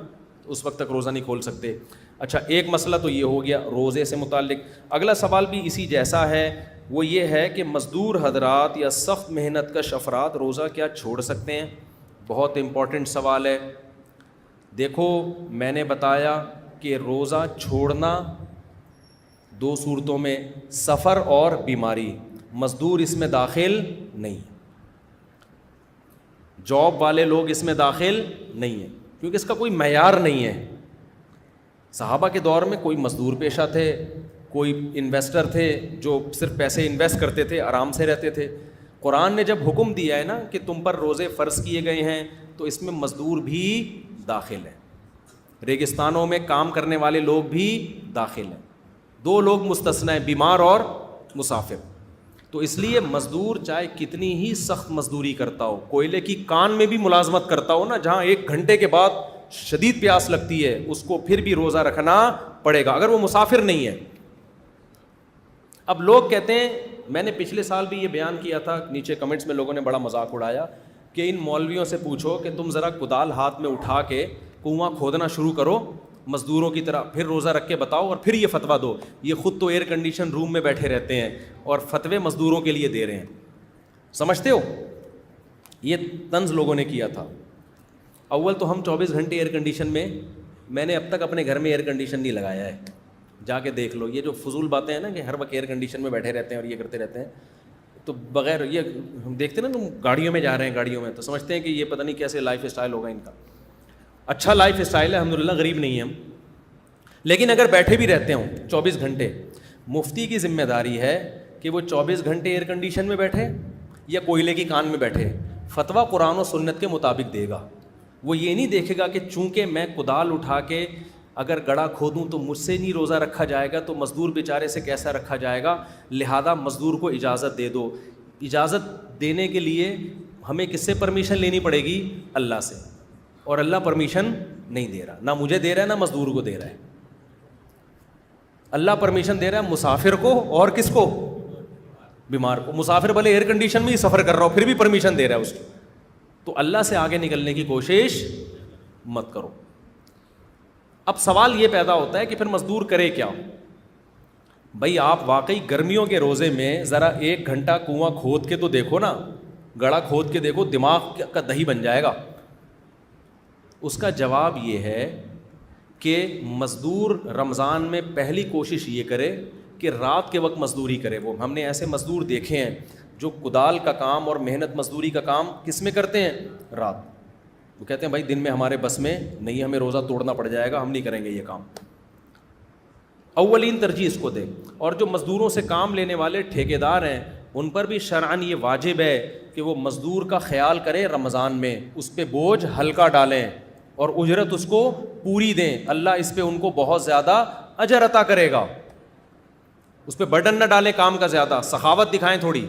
تو اس وقت تک روزہ نہیں کھول سکتے. اچھا ایک مسئلہ تو یہ ہو گیا روزے سے متعلق. اگلا سوال بھی اسی جیسا ہے, وہ یہ ہے کہ مزدور حضرات یا سخت محنت کش افراد روزہ کیا چھوڑ سکتے ہیں؟ بہت امپورٹنٹ سوال ہے. دیکھو میں نے بتایا کہ روزہ چھوڑنا دو صورتوں میں, سفر اور بیماری. مزدور اس میں داخل نہیں, جاب والے لوگ اس میں داخل نہیں ہیں, کیونکہ اس کا کوئی معیار نہیں ہے. صحابہ کے دور میں کوئی مزدور پیشہ تھے, کوئی انویسٹر تھے جو صرف پیسے انویسٹ کرتے تھے, آرام سے رہتے تھے. قرآن نے جب حکم دیا ہے نا کہ تم پر روزے فرض کیے گئے ہیں تو اس میں مزدور بھی داخل ہیں, ریگستانوں میں کام کرنے والے لوگ بھی داخل ہیں. دو لوگ مستثنی ہیں, بیمار اور مسافر. تو اس لیے مزدور چاہے کتنی ہی سخت مزدوری کرتا ہو, کوئلے کی کان میں بھی ملازمت کرتا ہو نا, جہاں 1 گھنٹے کے بعد شدید پیاس لگتی ہے, اس کو پھر بھی روزہ رکھنا پڑے گا اگر وہ مسافر نہیں ہے. اب لوگ کہتے ہیں, میں نے پچھلے سال بھی یہ بیان کیا تھا, نیچے کمنٹس میں لوگوں نے بڑا مذاق اڑایا کہ ان مولویوں سے پوچھو کہ تم ذرا کدال ہاتھ میں اٹھا کے کنواں کھودنا شروع کرو مزدوروں کی طرح, پھر روزہ رکھ کے بتاؤ اور پھر یہ فتویٰ دو. یہ خود تو ایئر کنڈیشن روم میں بیٹھے رہتے ہیں اور فتوے مزدوروں کے لیے دے رہے ہیں. سمجھتے ہو یہ طنز لوگوں نے کیا تھا. اول تو ہم 24 گھنٹے ایئر کنڈیشن میں نے اب تک اپنے گھر میں ایئر کنڈیشن نہیں لگایا ہے, جا کے دیکھ لو. یہ جو فضول باتیں ہیں نا کہ ہر وقت ایئر کنڈیشن میں بیٹھے رہتے ہیں اور یہ کرتے رہتے ہیں, تو بغیر یہ ہم دیکھتے ہیں نا تم گاڑیوں میں جا رہے ہیں, گاڑیوں میں تو سمجھتے ہیں کہ یہ پتہ نہیں کیسے لائف اسٹائل ہوگا ان کا. اچھا لائف اسٹائل ہے الحمدللہ, غریب نہیں ہیں ہم. لیکن اگر بیٹھے بھی رہتے ہوں 24 گھنٹے, مفتی کی ذمہ داری ہے کہ وہ 24 گھنٹے ایئر کنڈیشن میں بیٹھے یا کوئلے کی کان میں بیٹھے, فتویٰ قرآن و سنت کے مطابق دے گا. وہ یہ نہیں دیکھے گا کہ چونکہ میں کدال اٹھا کے اگر گڑھا کھودوں تو مجھ سے نہیں روزہ رکھا جائے گا, تو مزدور بیچارے سے کیسا رکھا جائے گا, لہذا مزدور کو اجازت دے دو. اجازت دینے کے لیے ہمیں کس سے پرمیشن لینی پڑے گی؟ اللہ سے, اور اللہ پرمیشن نہیں دے رہا, نہ مجھے دے رہا ہے نہ مزدور کو دے رہا ہے. اللہ پرمیشن دے رہا ہے مسافر کو, اور کس کو؟ بیمار کو. مسافر بھلے ایئر کنڈیشن میں ہی سفر کر رہا ہو پھر بھی پرمیشن دے رہا ہے اس کو. تو اللہ سے آگے نکلنے کی کوشش مت کرو. اب سوال یہ پیدا ہوتا ہے کہ پھر مزدور کرے کیا؟ بھائی آپ واقعی گرمیوں کے روزے میں ذرا 1 گھنٹہ کنواں کھود کے تو دیکھو نا, گڑھا کھود کے دیکھو, دماغ کا دہی بن جائے گا. اس کا جواب یہ ہے کہ مزدور رمضان میں پہلی کوشش یہ کرے کہ رات کے وقت مزدوری کرے. وہ ہم نے ایسے مزدور دیکھے ہیں جو کدال کا کام اور محنت مزدوری کا کام کس میں کرتے ہیں؟ رات. وہ کہتے ہیں بھائی دن میں ہمارے بس میں نہیں, ہمیں روزہ توڑنا پڑ جائے گا, ہم نہیں کریں گے یہ کام. اولین ترجیح اس کو دیں. اور جو مزدوروں سے کام لینے والے ٹھیکیدار ہیں ان پر بھی شرعاً یہ واجب ہے کہ وہ مزدور کا خیال کریں رمضان میں, اس پہ بوجھ ہلکا ڈالیں اور اجرت اس کو پوری دیں. اللہ اس پہ ان کو بہت زیادہ اجر عطا کرے گا. اس پہ برڈن نہ ڈالیں کام کا زیادہ, سخاوت دکھائیں تھوڑی.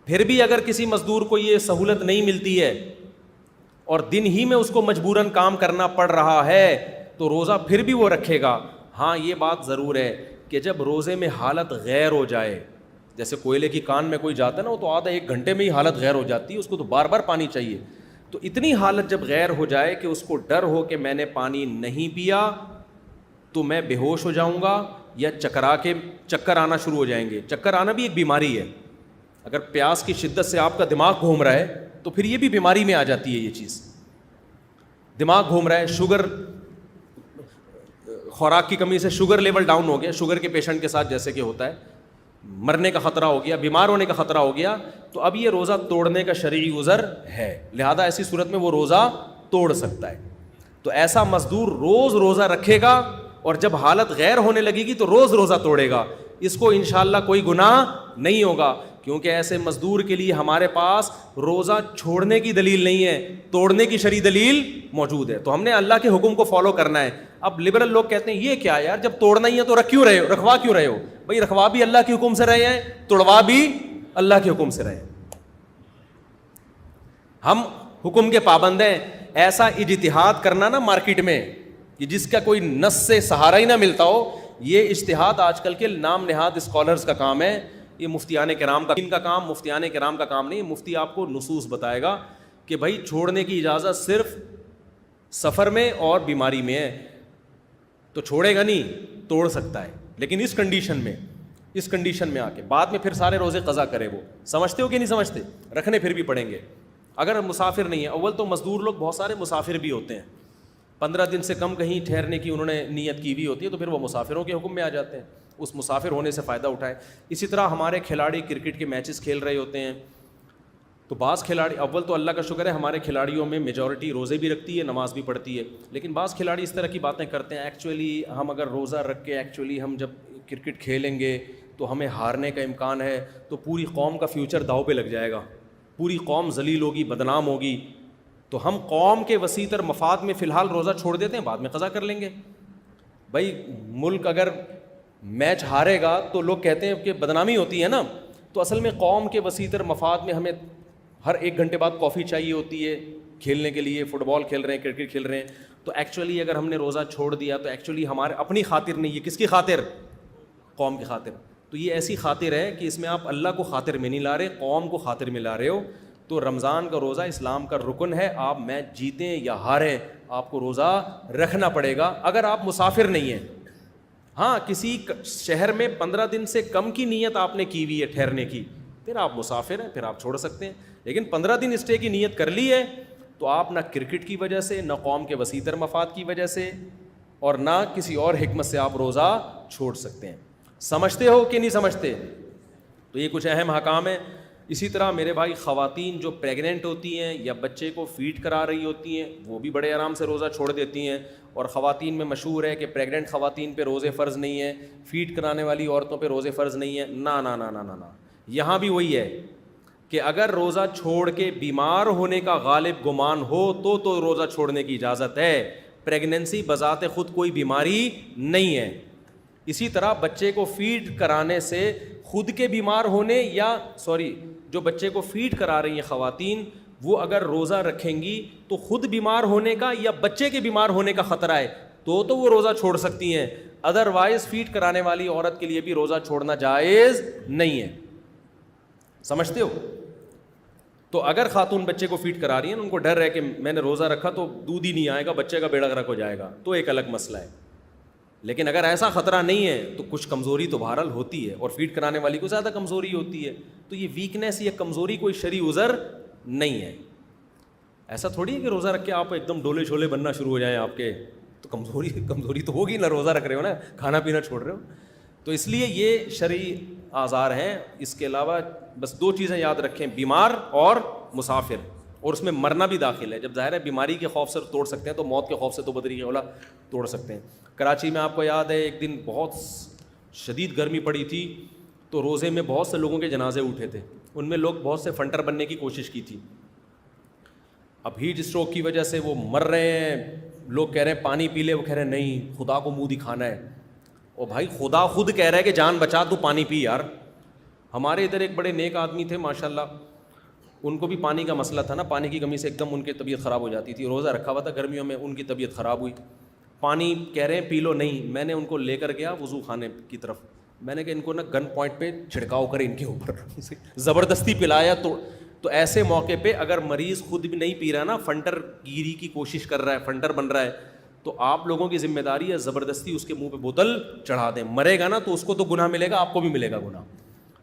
پھر بھی اگر کسی مزدور کو یہ سہولت نہیں ملتی ہے اور دن ہی میں اس کو مجبوراً کام کرنا پڑ رہا ہے تو روزہ پھر بھی وہ رکھے گا. ہاں یہ بات ضرور ہے کہ جب روزے میں حالت غیر ہو جائے, جیسے کوئلے کی کان میں کوئی جاتا ہے نا, وہ تو آدھا 1 گھنٹے میں ہی حالت غیر ہو جاتی ہے, اس کو تو بار بار پانی چاہیے. تو اتنی حالت جب غیر ہو جائے کہ اس کو ڈر ہو کہ میں نے پانی نہیں پیا تو میں بے ہوش ہو جاؤں گا یا چکرا کے چکر آنا شروع ہو جائیں گے. چکر آنا بھی ایک بیماری ہے. اگر پیاس کی شدت سے آپ کا دماغ گھوم رہا ہے تو پھر یہ بھی بیماری میں آ جاتی ہے. یہ چیز دماغ گھوم رہا ہے, شوگر, خوراک کی کمی سے شوگر لیول ڈاؤن ہو گیا, شوگر کے پیشنٹ کے ساتھ جیسے کہ ہوتا ہے, مرنے کا خطرہ ہو گیا, بیمار ہونے کا خطرہ ہو گیا, تو اب یہ روزہ توڑنے کا شرعی عذر ہے, لہذا ایسی صورت میں وہ روزہ توڑ سکتا ہے. تو ایسا مزدور روز روزہ رکھے گا اور جب حالت غیر ہونے لگے گی تو روز روزہ توڑے گا, اس کو انشاءاللہ کوئی گناہ نہیں ہوگا, کیونکہ ایسے مزدور کے لیے ہمارے پاس روزہ چھوڑنے کی دلیل نہیں ہے, توڑنے کی شرعی دلیل موجود ہے. تو ہم نے اللہ کے حکم کو فالو کرنا ہے. اب لبرل لوگ کہتے ہیں یہ کیا یار, جب توڑنا ہی ہے تو رکھ کیوں رہے ہو, رکھوا کیوں رہے ہو؟ بھائی رکھوا بھی اللہ کے حکم سے رہے ہیں, توڑوا بھی اللہ کے حکم سے رہے. ہم حکم کے پابند ہیں. ایسا اجتہاد کرنا نا مارکیٹ میں کہ جس کا کوئی نص سے سہارا ہی نہ ملتا ہو, یہ اجتہاد آج کل کے نام نہاد اسکالرز کا کام ہے. یہ مفتیان کرام کا ان کا کام, مفتیان کرام کا کام نہیں. مفتی آپ کو نصوص بتائے گا کہ بھائی چھوڑنے کی اجازت صرف سفر میں اور بیماری میں ہے, تو چھوڑے گا نہیں, توڑ سکتا ہے, لیکن اس کنڈیشن میں آ کے بعد میں پھر سارے روزے قضا کرے. وہ سمجھتے ہو کہ نہیں سمجھتے؟ رکھنے پھر بھی پڑیں گے اگر مسافر نہیں ہے. اول تو مزدور لوگ بہت سارے مسافر بھی ہوتے ہیں, 15 دن سے کم کہیں ٹھہرنے کی انہوں نے نیت کی ہوئی ہوتی ہے, تو پھر وہ مسافروں کے حکم میں آ جاتے ہیں, اس مسافر ہونے سے فائدہ اٹھائے. اسی طرح ہمارے کھلاڑی کرکٹ کے میچز کھیل رہے ہوتے ہیں, تو بعض کھلاڑی, اول تو اللہ کا شکر ہے ہمارے کھلاڑیوں میں میجورٹی روزے بھی رکھتی ہے, نماز بھی پڑھتی ہے, لیکن بعض کھلاڑی اس طرح کی باتیں کرتے ہیں ایکچولی ہم اگر روزہ رکھ کے ایکچولی ہم جب کرکٹ کھیلیں گے تو ہمیں ہارنے کا امکان ہے, تو پوری قوم کا فیوچر داؤ پہ لگ جائے گا, پوری قوم ذلیل ہوگی, بدنام ہوگی, تو ہم قوم کے وسیع تر مفاد میں فی الحال روزہ چھوڑ دیتے ہیں, بعد میں قضا کر لیں گے. بھائی ملک اگر میچ ہارے گا تو لوگ کہتے ہیں کہ بدنامی ہوتی ہے نا, تو اصل میں قوم کے وسیع تر مفاد میں ہمیں ہر 1 گھنٹے بعد کافی چاہیے ہوتی ہے کھیلنے کے لیے. فٹ بال کھیل رہے ہیں, کرکٹ کھیل رہے ہیں, تو ایکچولی اگر ہم نے روزہ چھوڑ دیا تو ایکچولی ہمارے اپنی خاطر نہیں, یہ کس کی خاطر؟ قوم کی خاطر. تو یہ ایسی خاطر ہے کہ اس میں آپ اللہ کو خاطر میں نہیں لا رہے, قوم کو خاطر میں لا رہے ہو. تو رمضان کا روزہ اسلام کا رکن ہے, آپ میچ جیتیں یا ہاریں آپ کو روزہ رکھنا پڑے گا اگر آپ مسافر نہیں ہیں. ہاں کسی شہر میں 15 دن سے کم کی نیت آپ نے کی ہوئی ہے ٹھہرنے کی, پھر آپ مسافر ہیں, پھر آپ چھوڑ سکتے ہیں. لیکن 15 دن اسٹے کی نیت کر لی ہے تو آپ نہ کرکٹ کی وجہ سے, نہ قوم کے وسیع تر مفاد کی وجہ سے, اور نہ کسی اور حکمت سے آپ روزہ چھوڑ سکتے ہیں. سمجھتے ہو کہ نہیں سمجھتے؟ تو یہ کچھ اہم احکام ہیں. اسی طرح میرے بھائی خواتین جو پریگننٹ ہوتی ہیں یا بچے کو فیڈ کرا رہی ہوتی ہیں وہ بھی بڑے آرام سے روزہ چھوڑ دیتی ہیں. اور خواتین میں مشہور ہے کہ پریگننٹ خواتین پہ روزے فرض نہیں ہیں, فیڈ کرانے والی عورتوں پہ روزے فرض نہیں ہیں. نا نا نا نا نا نا, یہاں بھی وہی ہے کہ اگر روزہ چھوڑ کے بیمار ہونے کا غالب گمان ہو تو روزہ چھوڑنے کی اجازت ہے. پریگننسی بذات خود کوئی بیماری نہیں ہے. اسی طرح بچے کو فیڈ کرانے سے خود کے بیمار ہونے یا جو بچے کو فیڈ کرا رہی ہیں خواتین, وہ اگر روزہ رکھیں گی تو خود بیمار ہونے کا یا بچے کے بیمار ہونے کا خطرہ ہے تو وہ روزہ چھوڑ سکتی ہیں. ادروائز فیڈ کرانے والی عورت کے لیے بھی روزہ چھوڑنا جائز نہیں ہے. سمجھتے ہو؟ تو اگر خاتون بچے کو فیڈ کرا رہی ہیں, ان کو ڈر ہے کہ میں نے روزہ رکھا تو دودھ ہی نہیں آئے گا, بچے کا بیڑا غرق ہو جائے گا, تو ایک الگ مسئلہ ہے. لیکن اگر ایسا خطرہ نہیں ہے تو کچھ کمزوری تو بہرحال ہوتی ہے, اور فیڈ کرانے والی کو زیادہ کمزوری ہوتی ہے, تو یہ ویکنیس یا کمزوری کوئی شرعی عذر نہیں ہے. ایسا تھوڑی ہے کہ روزہ رکھ کے آپ ایک دم ڈولے چھولے بننا شروع ہو جائیں آپ کے, تو کمزوری تو ہوگی نا, روزہ رکھ رہے ہو نا, کھانا پینا چھوڑ رہے ہو. تو اس لیے یہ شرعی آزار ہیں. اس کے علاوہ بس 2 چیزیں یاد رکھیں, بیمار اور مسافر, اور اس میں مرنا بھی داخل ہے. جب ظاہر ہے بیماری کے خوف سے توڑ سکتے ہیں تو موت کے خوف سے تو بدری اولا توڑ سکتے ہیں. کراچی میں آپ کو یاد ہے ایک دن بہت شدید گرمی پڑی تھی, تو روزے میں بہت سے لوگوں کے جنازے اٹھے تھے. ان میں لوگ بہت سے فنٹر بننے کی کوشش کی تھی. اب ہیٹ اسٹروک کی وجہ سے وہ مر رہے ہیں. لوگ کہہ رہے ہیں پانی پی لے, وہ کہہ رہے ہیں نہیں خدا کو منہ دکھانا ہے. اور بھائی خدا خود کہہ رہا ہے کہ جان بچا تو پانی پی یار. ہمارے ادھر ایک بڑے نیک آدمی تھے ماشاءاللہ, ان کو بھی پانی کا مسئلہ تھا نا, پانی کی کمی سے ایک دم ان کی طبیعت خراب ہو جاتی تھی. روزہ رکھا ہوا تھا گرمیوں میں, ان کی طبیعت خراب ہوئی, پانی کہہ رہے ہیں پی لو, نہیں. میں نے ان کو لے کر گیا وضو خانے کی طرف, میں نے کہا ان کو نا گن پوائنٹ پہ چھڑکاؤ کرے ان کے اوپر, زبردستی پلایا. تو ایسے موقع پہ اگر مریض خود بھی نہیں پی رہا نا, فنٹر گیری کی کوشش کر رہا ہے, فنٹر بن رہا ہے, تو آپ لوگوں کی ذمہ داری ہے زبردستی اس کے منہ پہ بوتل چڑھا دیں. مرے گا نا تو اس کو تو گناہ ملے گا, آپ کو بھی ملے گا گناہ.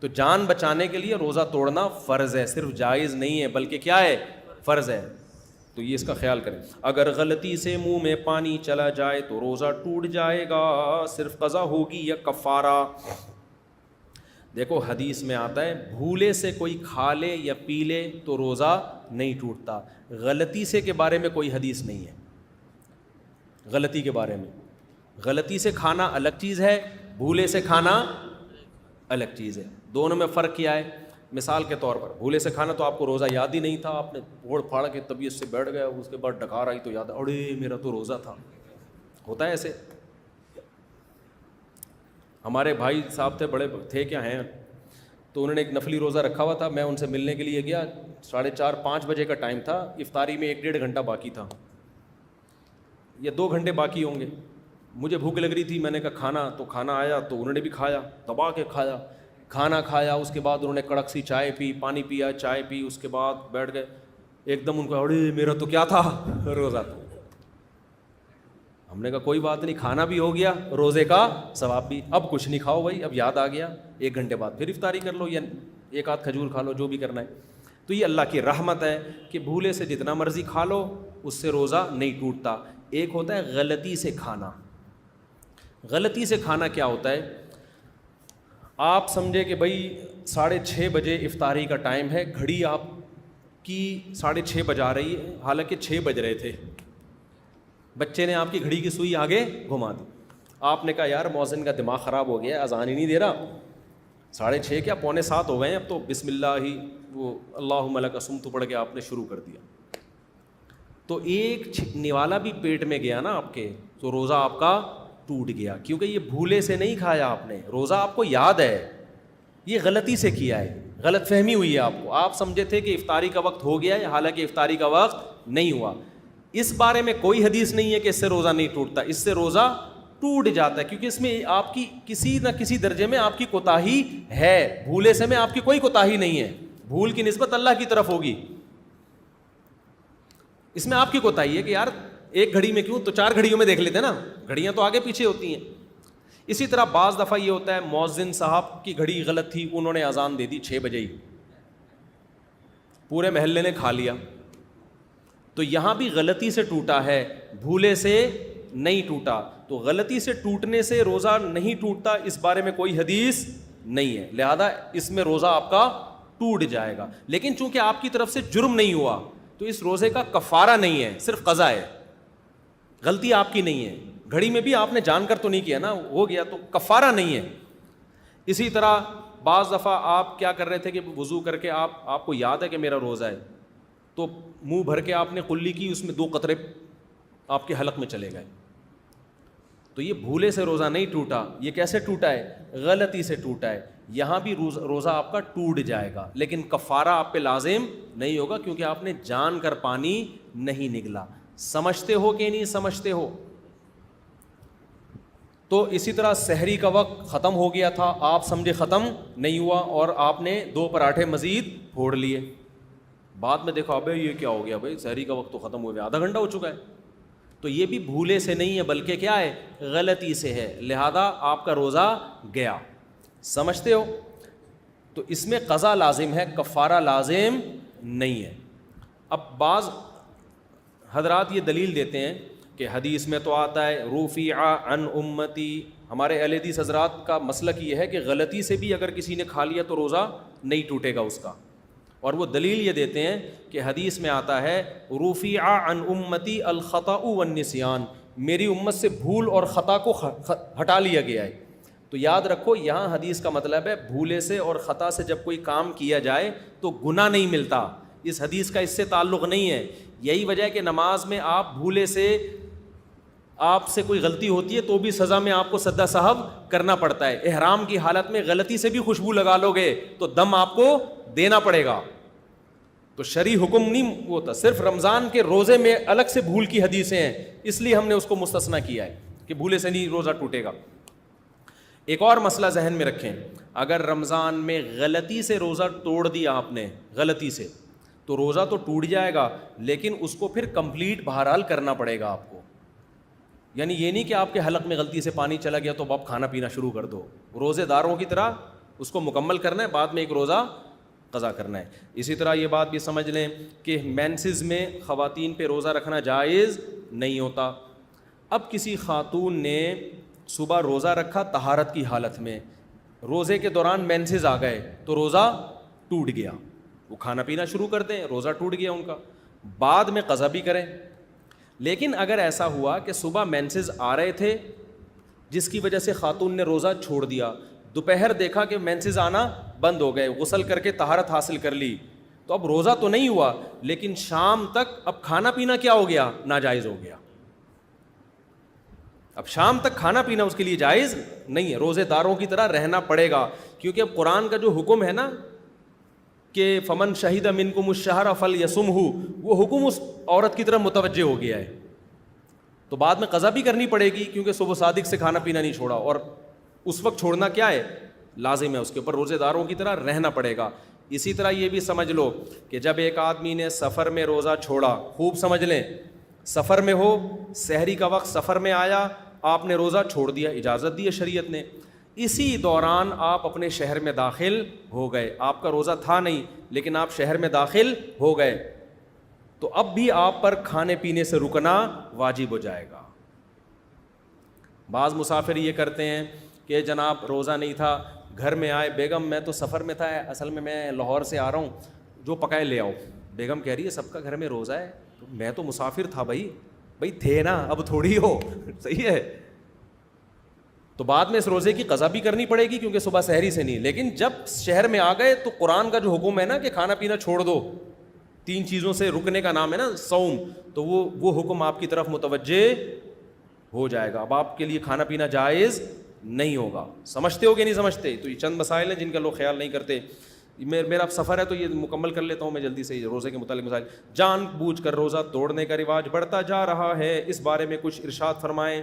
تو جان بچانے کے لیے روزہ توڑنا فرض ہے, صرف جائز نہیں ہے بلکہ کیا ہے, فرض ہے. تو یہ اس کا خیال کریں. اگر غلطی سے منہ میں پانی چلا جائے تو روزہ ٹوٹ جائے گا, صرف قضا ہوگی یا کفارہ. دیکھو حدیث میں آتا ہے بھولے سے کوئی کھا لے یا پی لے تو روزہ نہیں ٹوٹتا. غلطی سے کے بارے میں کوئی حدیث نہیں ہے. غلطی کے بارے میں, غلطی سے کھانا الگ چیز ہے, بھولے سے کھانا الگ چیز ہے. دونوں میں فرق کیا ہے؟ مثال کے طور پر بھولے سے کھانا تو آپ کو روزہ یاد ہی نہیں تھا, آپ نے پھوڑ پھاڑ کے طبیعت سے بیٹھ گیا, اس کے بعد ڈکار آئی تو یاد, اڑے میرا تو روزہ تھا. ہوتا ہے ایسے. ہمارے بھائی صاحب تھے, بڑے تھے کیا ہیں, تو انہوں نے ایک نفلی روزہ رکھا ہوا تھا. میں ان سے ملنے کے لیے گیا, 4:30-5 بجے کا ٹائم تھا, افطاری میں 1-1.5 گھنٹہ باقی تھا یا 2 گھنٹے باقی ہوں گے. مجھے بھوک لگ رہی تھی, میں نے کہا کھانا, تو کھانا آیا تو انہوں نے بھی کھایا, دبا کے کھایا. کھانا کھایا, اس کے بعد انہوں نے کڑک سی چائے پی, پانی پیا, چائے پی, اس کے بعد بیٹھ گئے. ایک دم ان کو اڑے میرا تو کیا تھا, روزہ تھا. ہم نے کہا کوئی بات نہیں, کھانا بھی ہو گیا, روزے کا ثواب بھی. اب کچھ نہیں کھاؤ بھائی, اب یاد آ گیا 1 گھنٹے بعد پھر افطاری کر لو یا 1 آدھ کھجور کھا لو, جو بھی کرنا ہے. تو یہ اللہ کی رحمت ہے کہ بھولے سے جتنا مرضی کھا لو اس سے روزہ نہیں ٹوٹتا. ایک ہوتا ہے غلطی سے کھانا. غلطی سے کھانا کیا ہوتا ہے؟ آپ سمجھے کہ بھائی 6:30 بجے افطاری کا ٹائم ہے, گھڑی آپ کی 6:30 بجا رہی ہے, حالانکہ 6 بج رہے تھے. بچے نے آپ کی گھڑی کی سوئی آگے گھما دی. آپ نے کہا یار مؤذن کا دماغ خراب ہو گیا, اذان ہی نہیں دے رہا, 6:30 کیا 6:45 ہو گئے ہیں, اب تو بسم اللہ ہی وہ اللہم لک صمت پڑھ کے آپ نے شروع کر دیا. تو ایک نوالا بھی پیٹ میں گیا نا آپ کے, تو روزہ آپ کا ٹوٹ گیا, کیونکہ یہ بھولے سے نہیں کھایا آپ نے, روزہ آپ کو یاد ہے, یہ غلطی سے کیا ہے, غلط فہمی ہوئی ہے آپ کو. آپ سمجھے تھے کہ افطاری کا وقت ہو گیا ہے, حالانکہ افطاری کا وقت نہیں ہوا. اس بارے میں کوئی حدیث نہیں ہے کہ اس سے روزہ نہیں ٹوٹتا, اس سے روزہ ٹوٹ جاتا ہے, کیونکہ اس میں آپ کی کسی نہ کسی درجے میں آپ کی کوتاہی ہے. بھولے سے میں آپ کی کوئی کوتاہی نہیں ہے, بھول کی نسبت اللہ کی طرف ہوگی. اس میں آپ کی کوتاہی ہے کہ یار 1 گھڑی میں کیوں, تو 4 گھڑیوں میں دیکھ لیتے نا, گھڑیاں تو آگے پیچھے ہوتی ہیں. اسی طرح بعض دفعہ یہ ہوتا ہے مؤذن صاحب کی گھڑی غلط تھی, انہوں نے اذان دے دی 6 بجے ہی, پورے محلے نے کھا لیا, تو یہاں بھی غلطی سے ٹوٹا ہے, بھولے سے نہیں ٹوٹا. تو غلطی سے ٹوٹنے سے روزہ نہیں ٹوٹتا, اس بارے میں کوئی حدیث نہیں ہے, لہذا اس میں روزہ آپ کا ٹوٹ جائے گا. لیکن چونکہ آپ کی طرف سے جرم نہیں ہوا تو اس روزے کا کفارہ نہیں ہے, صرف قضا ہے, غلطی آپ کی نہیں ہے. گھڑی میں بھی آپ نے جان کر تو نہیں کیا نا, ہو گیا تو کفارہ نہیں ہے. اسی طرح بعض دفعہ آپ کیا کر رہے تھے کہ وضو کر کے آپ کو یاد ہے کہ میرا روزہ ہے, تو منہ بھر کے آپ نے قلی کی, اس میں 2 قطرے آپ کے حلق میں چلے گئے, تو یہ بھولے سے روزہ نہیں ٹوٹا. یہ کیسے ٹوٹا ہے؟ غلطی سے ٹوٹا ہے. یہاں بھی روزہ آپ کا ٹوٹ جائے گا, لیکن کفارہ آپ پہ لازم نہیں ہوگا, کیونکہ آپ نے جان کر پانی نہیں نگلا. سمجھتے ہو کہ نہیں سمجھتے ہو؟ تو اسی طرح سحری کا وقت ختم ہو گیا تھا, آپ سمجھے ختم نہیں ہوا اور آپ نے 2 پراٹھے مزید پھوڑ لیے. بعد میں دیکھو ابے یہ کیا ہو گیا بھائی, سحری کا وقت تو ختم ہو گیا, آدھا گھنٹہ ہو چکا ہے. تو یہ بھی بھولے سے نہیں ہے, بلکہ کیا ہے, غلطی سے ہے, لہذا آپ کا روزہ گیا. سمجھتے ہو؟ تو اس میں قضا لازم ہے, کفارہ لازم نہیں ہے. اب بعض حضرات یہ دلیل دیتے ہیں کہ حدیث میں تو آتا ہے رفع عن امتی, ہمارے اہل حدیث حضرات کا مسلک یہ ہے کہ غلطی سے بھی اگر کسی نے کھا لیا تو روزہ نہیں ٹوٹے گا اس کا. اور وہ دلیل یہ دیتے ہیں کہ حدیث میں آتا ہے رفع عن امتی الخطأ والنسیان, میری امت سے بھول اور خطا کو ہٹا لیا گیا ہے. تو یاد رکھو یہاں حدیث کا مطلب ہے بھولے سے اور خطا سے جب کوئی کام کیا جائے تو گناہ نہیں ملتا. اس حدیث کا اس سے تعلق نہیں ہے. یہی وجہ ہے کہ نماز میں آپ بھولے سے, آپ سے کوئی غلطی ہوتی ہے تو بھی سزا میں آپ کو سدا صاحب کرنا پڑتا ہے. احرام کی حالت میں غلطی سے بھی خوشبو لگا لو گے تو دم آپ کو دینا پڑے گا. تو شرعی حکم نہیں ہوتا, صرف رمضان کے روزے میں الگ سے بھول کی حدیثیں ہیں, اس لیے ہم نے اس کو مستثنیٰ کیا ہے کہ بھولے سے نہیں روزہ ٹوٹے گا. ایک اور مسئلہ ذہن میں رکھیں, اگر رمضان میں غلطی سے روزہ توڑ دیا آپ نے, غلطی سے, تو روزہ تو ٹوٹ جائے گا, لیکن اس کو پھر کمپلیٹ بہرحال کرنا پڑے گا آپ کو. یعنی یہ نہیں کہ آپ کے حلق میں غلطی سے پانی چلا گیا تو اب آپ کھانا پینا شروع کر دو. روزے داروں کی طرح اس کو مکمل کرنا ہے, بعد میں ایک روزہ قضا کرنا ہے. اسی طرح یہ بات بھی سمجھ لیں کہ مینسز میں خواتین پہ روزہ رکھنا جائز نہیں ہوتا. اب کسی خاتون نے صبح روزہ رکھا طہارت کی حالت میں, روزے کے دوران مینسز آ گئے تو روزہ ٹوٹ گیا, وہ کھانا پینا شروع کر دیں, روزہ ٹوٹ گیا ان کا, بعد میں قضا بھی کریں. لیکن اگر ایسا ہوا کہ صبح مینسز آ رہے تھے جس کی وجہ سے خاتون نے روزہ چھوڑ دیا, دوپہر دیکھا کہ مینسز آنا بند ہو گئے, غسل کر کے طہارت حاصل کر لی, تو اب روزہ تو نہیں ہوا لیکن شام تک اب کھانا پینا کیا ہو گیا, ناجائز ہو گیا. اب شام تک کھانا پینا اس کے لیے جائز نہیں ہے, روزے داروں کی طرح رہنا پڑے گا. کیونکہ اب قرآن کا جو حکم ہے نا کہ فمن شہید منکم الشہر فلیصمہ, وہ حکم اس عورت کی طرف متوجہ ہو گیا ہے, تو بعد میں قضا بھی کرنی پڑے گی کیونکہ صبح صادق سے کھانا پینا نہیں چھوڑا, اور اس وقت چھوڑنا کیا ہے, لازم ہے, اس کے اوپر روزے داروں کی طرح رہنا پڑے گا. اسی طرح یہ بھی سمجھ لو کہ جب ایک آدمی نے سفر میں روزہ چھوڑا, خوب سمجھ لیں, سفر میں ہو, سحری کا وقت سفر میں آیا, آپ نے روزہ چھوڑ دیا, اجازت دی ہے شریعت نے, اسی دوران آپ اپنے شہر میں داخل ہو گئے, آپ کا روزہ تھا نہیں لیکن آپ شہر میں داخل ہو گئے, تو اب بھی آپ پر کھانے پینے سے رکنا واجب ہو جائے گا. بعض مسافر یہ کرتے ہیں کہ جناب روزہ نہیں تھا, گھر میں آئے, بیگم میں تو سفر میں تھا, اصل میں لاہور سے آ رہا ہوں, جو پکائے لے آؤ. بیگم کہہ رہی ہے سب کا گھر میں روزہ ہے, تو میں تو مسافر تھا بھائی تھے نا, اب تھوڑی ہو, صحیح ہے. تو بعد میں اس روزے کی قضا بھی کرنی پڑے گی کیونکہ صبح سحری سے نہیں, لیکن جب شہر میں آ گئے تو قرآن کا جو حکم ہے نا کہ کھانا پینا چھوڑ دو, 3 چیزوں سے رکنے کا نام ہے نا صوم, تو وہ حکم آپ کی طرف متوجہ ہو جائے گا. اب آپ کے لیے کھانا پینا جائز نہیں ہوگا. سمجھتے ہو کہ نہیں سمجھتے؟ تو یہ چند مسائل ہیں جن کا لوگ خیال نہیں کرتے. میرا اب سفر ہے تو یہ مکمل کر لیتا ہوں میں جلدی سے روزے کے متعلق مسائل. جان بوجھ کر روزہ توڑنے کا رواج بڑھتا جا رہا ہے, اس بارے میں کچھ ارشاد فرمائیں.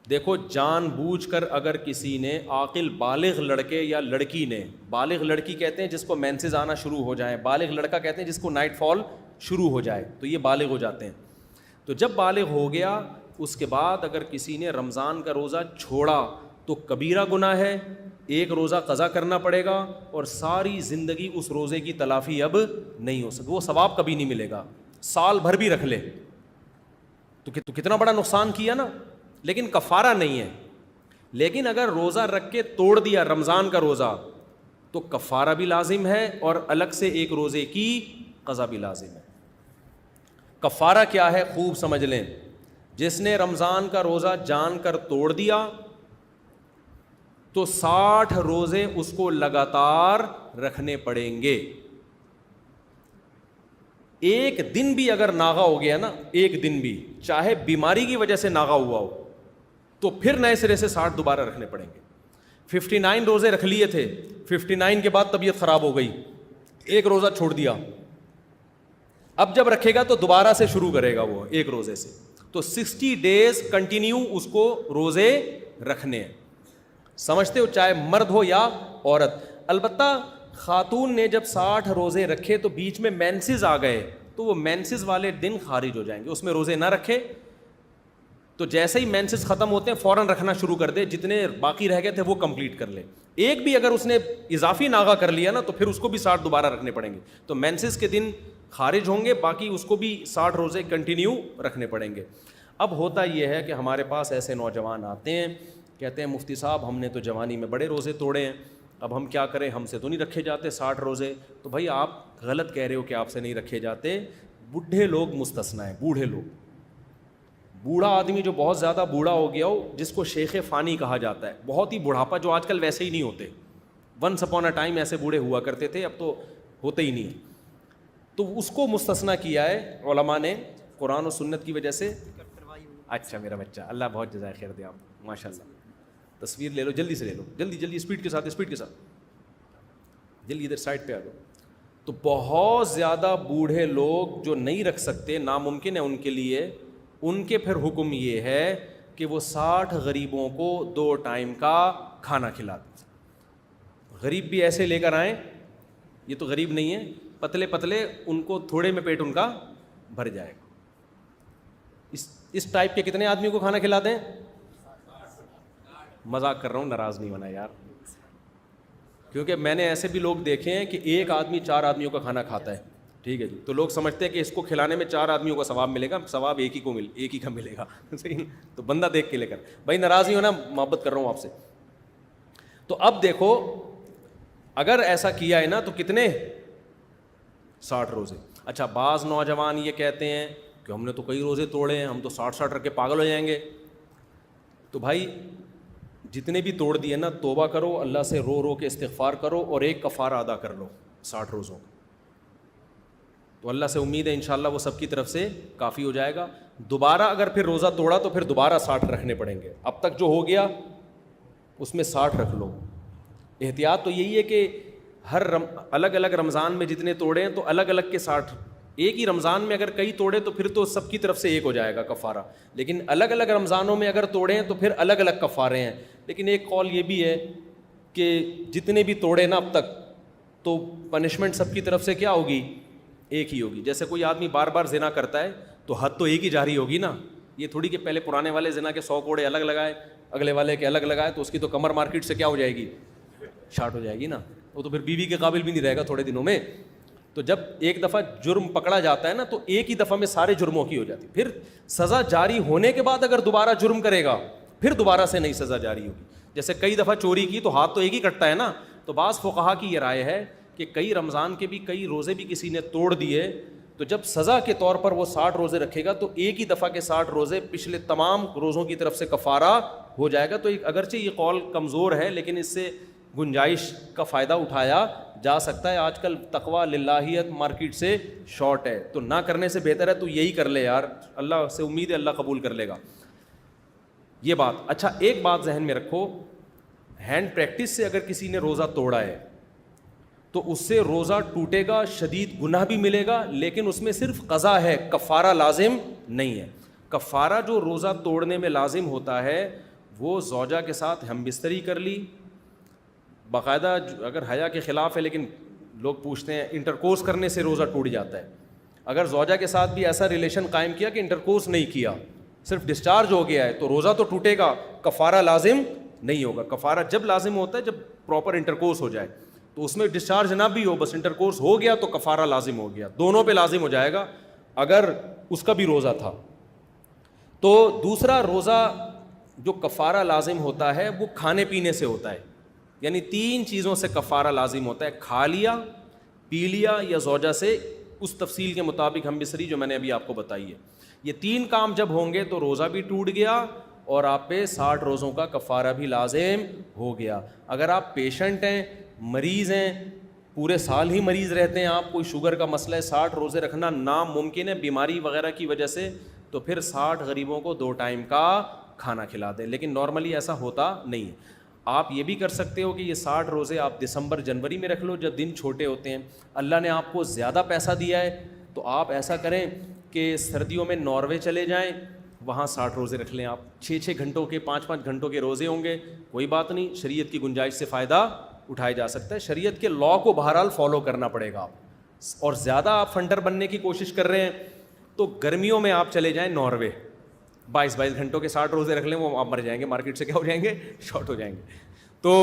دیکھو, جان بوجھ کر اگر کسی نے, عاقل بالغ لڑکے یا لڑکی نے, بالغ لڑکی کہتے ہیں جس کو مینسز آنا شروع ہو جائیں, بالغ لڑکا کہتے ہیں جس کو نائٹ فال شروع ہو جائے, تو یہ بالغ ہو جاتے ہیں. تو جب بالغ ہو گیا اس کے بعد اگر کسی نے رمضان کا روزہ چھوڑا تو کبیرہ گناہ ہے, ایک روزہ قضا کرنا پڑے گا, اور ساری زندگی اس روزے کی تلافی اب نہیں ہو سکتی, وہ ثواب کبھی نہیں ملے گا, سال بھر بھی رکھ لے تو کتنا بڑا نقصان کیا نا, لیکن کفارہ نہیں ہے. لیکن اگر روزہ رکھ کے توڑ دیا رمضان کا روزہ تو کفارہ بھی لازم ہے اور الگ سے ایک روزے کی قضا بھی لازم ہے. کفارہ کیا ہے خوب سمجھ لیں. جس نے رمضان کا روزہ جان کر توڑ دیا تو 60 روزے اس کو لگاتار رکھنے پڑیں گے. ایک دن بھی اگر ناغا ہو گیا نا, ایک دن بھی, چاہے بیماری کی وجہ سے ناغا ہوا ہو, تو پھر نئے سرے سے 60 دوبارہ رکھنے پڑیں گے. 59 روزے رکھ لیے تھے, 59 کے بعد طبیعت خراب ہو گئی, ایک روزہ چھوڑ دیا, اب جب رکھے گا تو دوبارہ سے شروع کرے گا وہ ایک روزے سے. تو 60 days کنٹینیو اس کو روزے رکھنے ہیں. سمجھتے ہو, چاہے مرد ہو یا عورت. البتہ خاتون نے جب 60 روزے رکھے تو بیچ میں مینسز آ گئے تو وہ مینسز والے دن خارج ہو جائیں گے, اس میں روزے نہ رکھے. تو جیسے ہی مینسز ختم ہوتے ہیں فوراً رکھنا شروع کر دے, جتنے باقی رہ گئے تھے وہ کمپلیٹ کر لے. ایک بھی اگر اس نے اضافی ناغا کر لیا نا تو پھر اس کو بھی 60 دوبارہ رکھنے پڑیں گے. تو مینسز کے دن خارج ہوں گے, باقی اس کو بھی 60 روزے کنٹینیو رکھنے پڑیں گے. اب ہوتا یہ ہے کہ ہمارے پاس ایسے نوجوان آتے ہیں, کہتے ہیں مفتی صاحب ہم نے تو جوانی میں بڑے روزے توڑے ہیں, اب ہم کیا کریں, ہم سے تو نہیں رکھے جاتے 60 روزے. تو بھائی آپ غلط کہہ رہے ہو کہ آپ سے نہیں رکھے جاتے. بوڑھے لوگ مستثنا ہیں, بوڑھے لوگ. بوڑھا آدمی جو بہت زیادہ بوڑھا ہو گیا ہو, جس کو شیخ فانی کہا جاتا ہے, بہت ہی بڑھاپا, جو آج کل ویسے ہی نہیں ہوتے. ونس اپون اے ٹائم ایسے بوڑھے ہوا کرتے تھے, اب تو ہوتے ہی نہیں. تو اس کو مستثنا کیا ہے علماء نے قرآن و سنت کی وجہ سے. اچھا میرا بچہ, اللہ بہت جزائے خیر دے آپ, ماشاء اللہ. تصویر لے لو, جلدی سے لے لو, جلدی اسپیڈ کے ساتھ, جلدی ادھر سائڈ پہ آ جاؤ. تو بہت زیادہ بوڑھے لوگ جو نہیں رکھ سکتے, ناممکن ہے ان کے لیے, ان کے پھر حکم یہ ہے کہ وہ 60 غریبوں کو 2 ٹائم کا کھانا کھلاتے. غریب بھی ایسے لے کر آئیں, یہ تو غریب نہیں ہے, پتلے پتلے, ان کو تھوڑے میں پیٹ ان کا بھر جائے گا. اس ٹائپ کے کتنے آدمیوں کو کھانا کھلاتے ہیں؟ مذاق کر رہا ہوں, ناراض نہیں ہونا یار, کیونکہ میں نے ایسے بھی لوگ دیکھے ہیں کہ ایک آدمی 4 آدمیوں کا کھانا کھاتا ہے. ٹھیک ہے جی, تو لوگ سمجھتے ہیں کہ اس کو کھلانے میں 4 آدمیوں کا ثواب ملے گا, ثواب ایک ہی کا ملے گا. صحیح, تو بندہ دیکھ کے لے کر, بھائی ناراض نہیں ہونا, محبت کر رہا ہوں آپ سے. تو اب دیکھو اگر ایسا کیا ہے نا تو کتنے 60 روزے. اچھا بعض نوجوان یہ کہتے ہیں کہ ہم نے تو کئی روزے توڑے ہیں, ہم تو 60 رکھ کے پاگل ہو جائیں گے. تو بھائی جتنے بھی توڑ دیے نا, توبہ کرو, اللہ سے رو رو کے استغفار کرو اور ایک کفارہ ادا کر لو 60 روزوں کا. تو اللہ سے امید ہے انشاءاللہ وہ سب کی طرف سے کافی ہو جائے گا. دوبارہ اگر پھر روزہ توڑا تو پھر دوبارہ 60 رکھنے پڑیں گے. اب تک جو ہو گیا اس میں 60 رکھ لو. احتیاط تو یہی ہے کہ ہر الگ الگ رمضان میں جتنے توڑے ہیں تو الگ الگ کے 60. ایک ہی رمضان میں اگر کئی توڑے تو پھر تو سب کی طرف سے ایک ہو جائے گا کفارہ, لیکن الگ الگ رمضانوں میں اگر توڑے ہیں تو پھر الگ الگ کفارے ہیں. لیکن ایک قول یہ بھی ہے کہ جتنے بھی توڑے نا اب تک تو پنشمنٹ سب کی طرف سے کیا ہوگی, ایک ہی ہوگی. جیسے کوئی آدمی بار بار زنا کرتا ہے تو حد تو ایک ہی جاری ہوگی نا. یہ تھوڑی کہ پہلے پرانے والے زنا کے 100 کوڑے الگ لگائے, اگلے والے کے الگ لگائے, تو اس کی تو کمر مارکیٹ سے کیا ہو جائے گی, شارٹ ہو جائے گی نا. وہ تو پھر بیوی کے قابل بھی نہیں رہے گا تھوڑے دنوں میں. تو جب ایک دفعہ جرم پکڑا جاتا ہے نا تو ایک ہی دفعہ میں سارے جرموں کی ہو جاتی. پھر سزا جاری ہونے کے بعد اگر دوبارہ جرم کرے گا پھر دوبارہ سے نئی سزا جاری ہوگی. جیسے کئی دفعہ چوری کی تو ہاتھ تو ایک ہی کٹتا ہے نا. تو بعض فقہا کی یہ رائے ہے کہ کئی رمضان کے بھی کئی روزے بھی کسی نے توڑ دیے تو جب سزا کے طور پر وہ 60 روزے رکھے گا تو ایک ہی دفعہ کے 60 روزے پچھلے تمام روزوں کی طرف سے کفارہ ہو جائے گا. تو اگرچہ یہ قول کمزور ہے لیکن اس سے گنجائش کا فائدہ اٹھایا جا سکتا ہے. آج کل تقویٰ للہیت مارکیٹ سے شارٹ ہے تو نہ کرنے سے بہتر ہے تو یہی کر لے یار, اللہ سے امید ہے اللہ قبول کر لے گا. یہ بات. اچھا ایک بات ذہن میں رکھو, ہینڈ پریکٹس سے اگر کسی نے روزہ توڑا ہے تو اس سے روزہ ٹوٹے گا, شدید گناہ بھی ملے گا, لیکن اس میں صرف قضا ہے, کفارہ لازم نہیں ہے. کفارہ جو روزہ توڑنے میں لازم ہوتا ہے وہ زوجہ کے ساتھ ہم بستری کر لی, باقاعدہ اگر حیا کے خلاف ہے لیکن لوگ پوچھتے ہیں انٹرکورس کرنے سے روزہ ٹوٹ جاتا ہے. اگر زوجہ کے ساتھ بھی ایسا ریلیشن قائم کیا کہ انٹرکورس نہیں کیا, صرف ڈسچارج ہو گیا ہے, تو روزہ تو ٹوٹے گا, کفارہ لازم نہیں ہوگا. کفارہ جب لازم ہوتا ہے جب پراپر انٹرکورس ہو جائے, تو اس میں ڈسچارج نہ بھی ہو, بس انٹرکورس ہو گیا تو کفارہ لازم ہو گیا, دونوں پہ لازم ہو جائے گا اگر اس کا بھی روزہ تھا. تو دوسرا روزہ جو کفارہ لازم ہوتا ہے وہ کھانے پینے سے ہوتا ہے, یعنی 3 چیزوں سے کفارہ لازم ہوتا ہے, کھا لیا, پی لیا یا زوجہ سے اس تفصیل کے مطابق ہم بستری جو میں نے ابھی آپ کو بتائی ہے. یہ 3 کام جب ہوں گے تو روزہ بھی ٹوٹ گیا اور آپ پہ 60 روزوں کا کفارہ بھی لازم ہو گیا. اگر آپ پیشنٹ ہیں, مریض ہیں, پورے سال ہی مریض رہتے ہیں, آپ کوئی شوگر کا مسئلہ ہے, 60 روزے رکھنا ناممکن ہے بیماری وغیرہ کی وجہ سے, تو پھر 60 غریبوں کو 2 ٹائم کا کھانا کھلا دیں. لیکن نارملی ایسا ہوتا نہیں ہے. آپ یہ بھی کر سکتے ہو کہ یہ 60 روزے آپ دسمبر جنوری میں رکھ لو جب دن چھوٹے ہوتے ہیں. اللہ نے آپ کو زیادہ پیسہ دیا ہے تو آپ ایسا کریں کہ سردیوں میں ناروے چلے جائیں, وہاں 60 روزے رکھ لیں آپ. 6 گھنٹوں کے 5 گھنٹوں کے روزے ہوں گے, کوئی بات نہیں, شریعت کی گنجائش سے فائدہ اٹھایا جا سکتا ہے. شریعت کے لا کو بہرحال فالو کرنا پڑے گا آپ. اور زیادہ آپ فنڈر بننے کی کوشش کر رہے ہیں تو گرمیوں میں آپ چلے جائیں ناروے, 22 گھنٹوں کے 60 روزے رکھ لیں, وہ آپ مر جائیں گے, مارکیٹ سے کیا ہو جائیں گے, شارٹ ہو جائیں گے. تو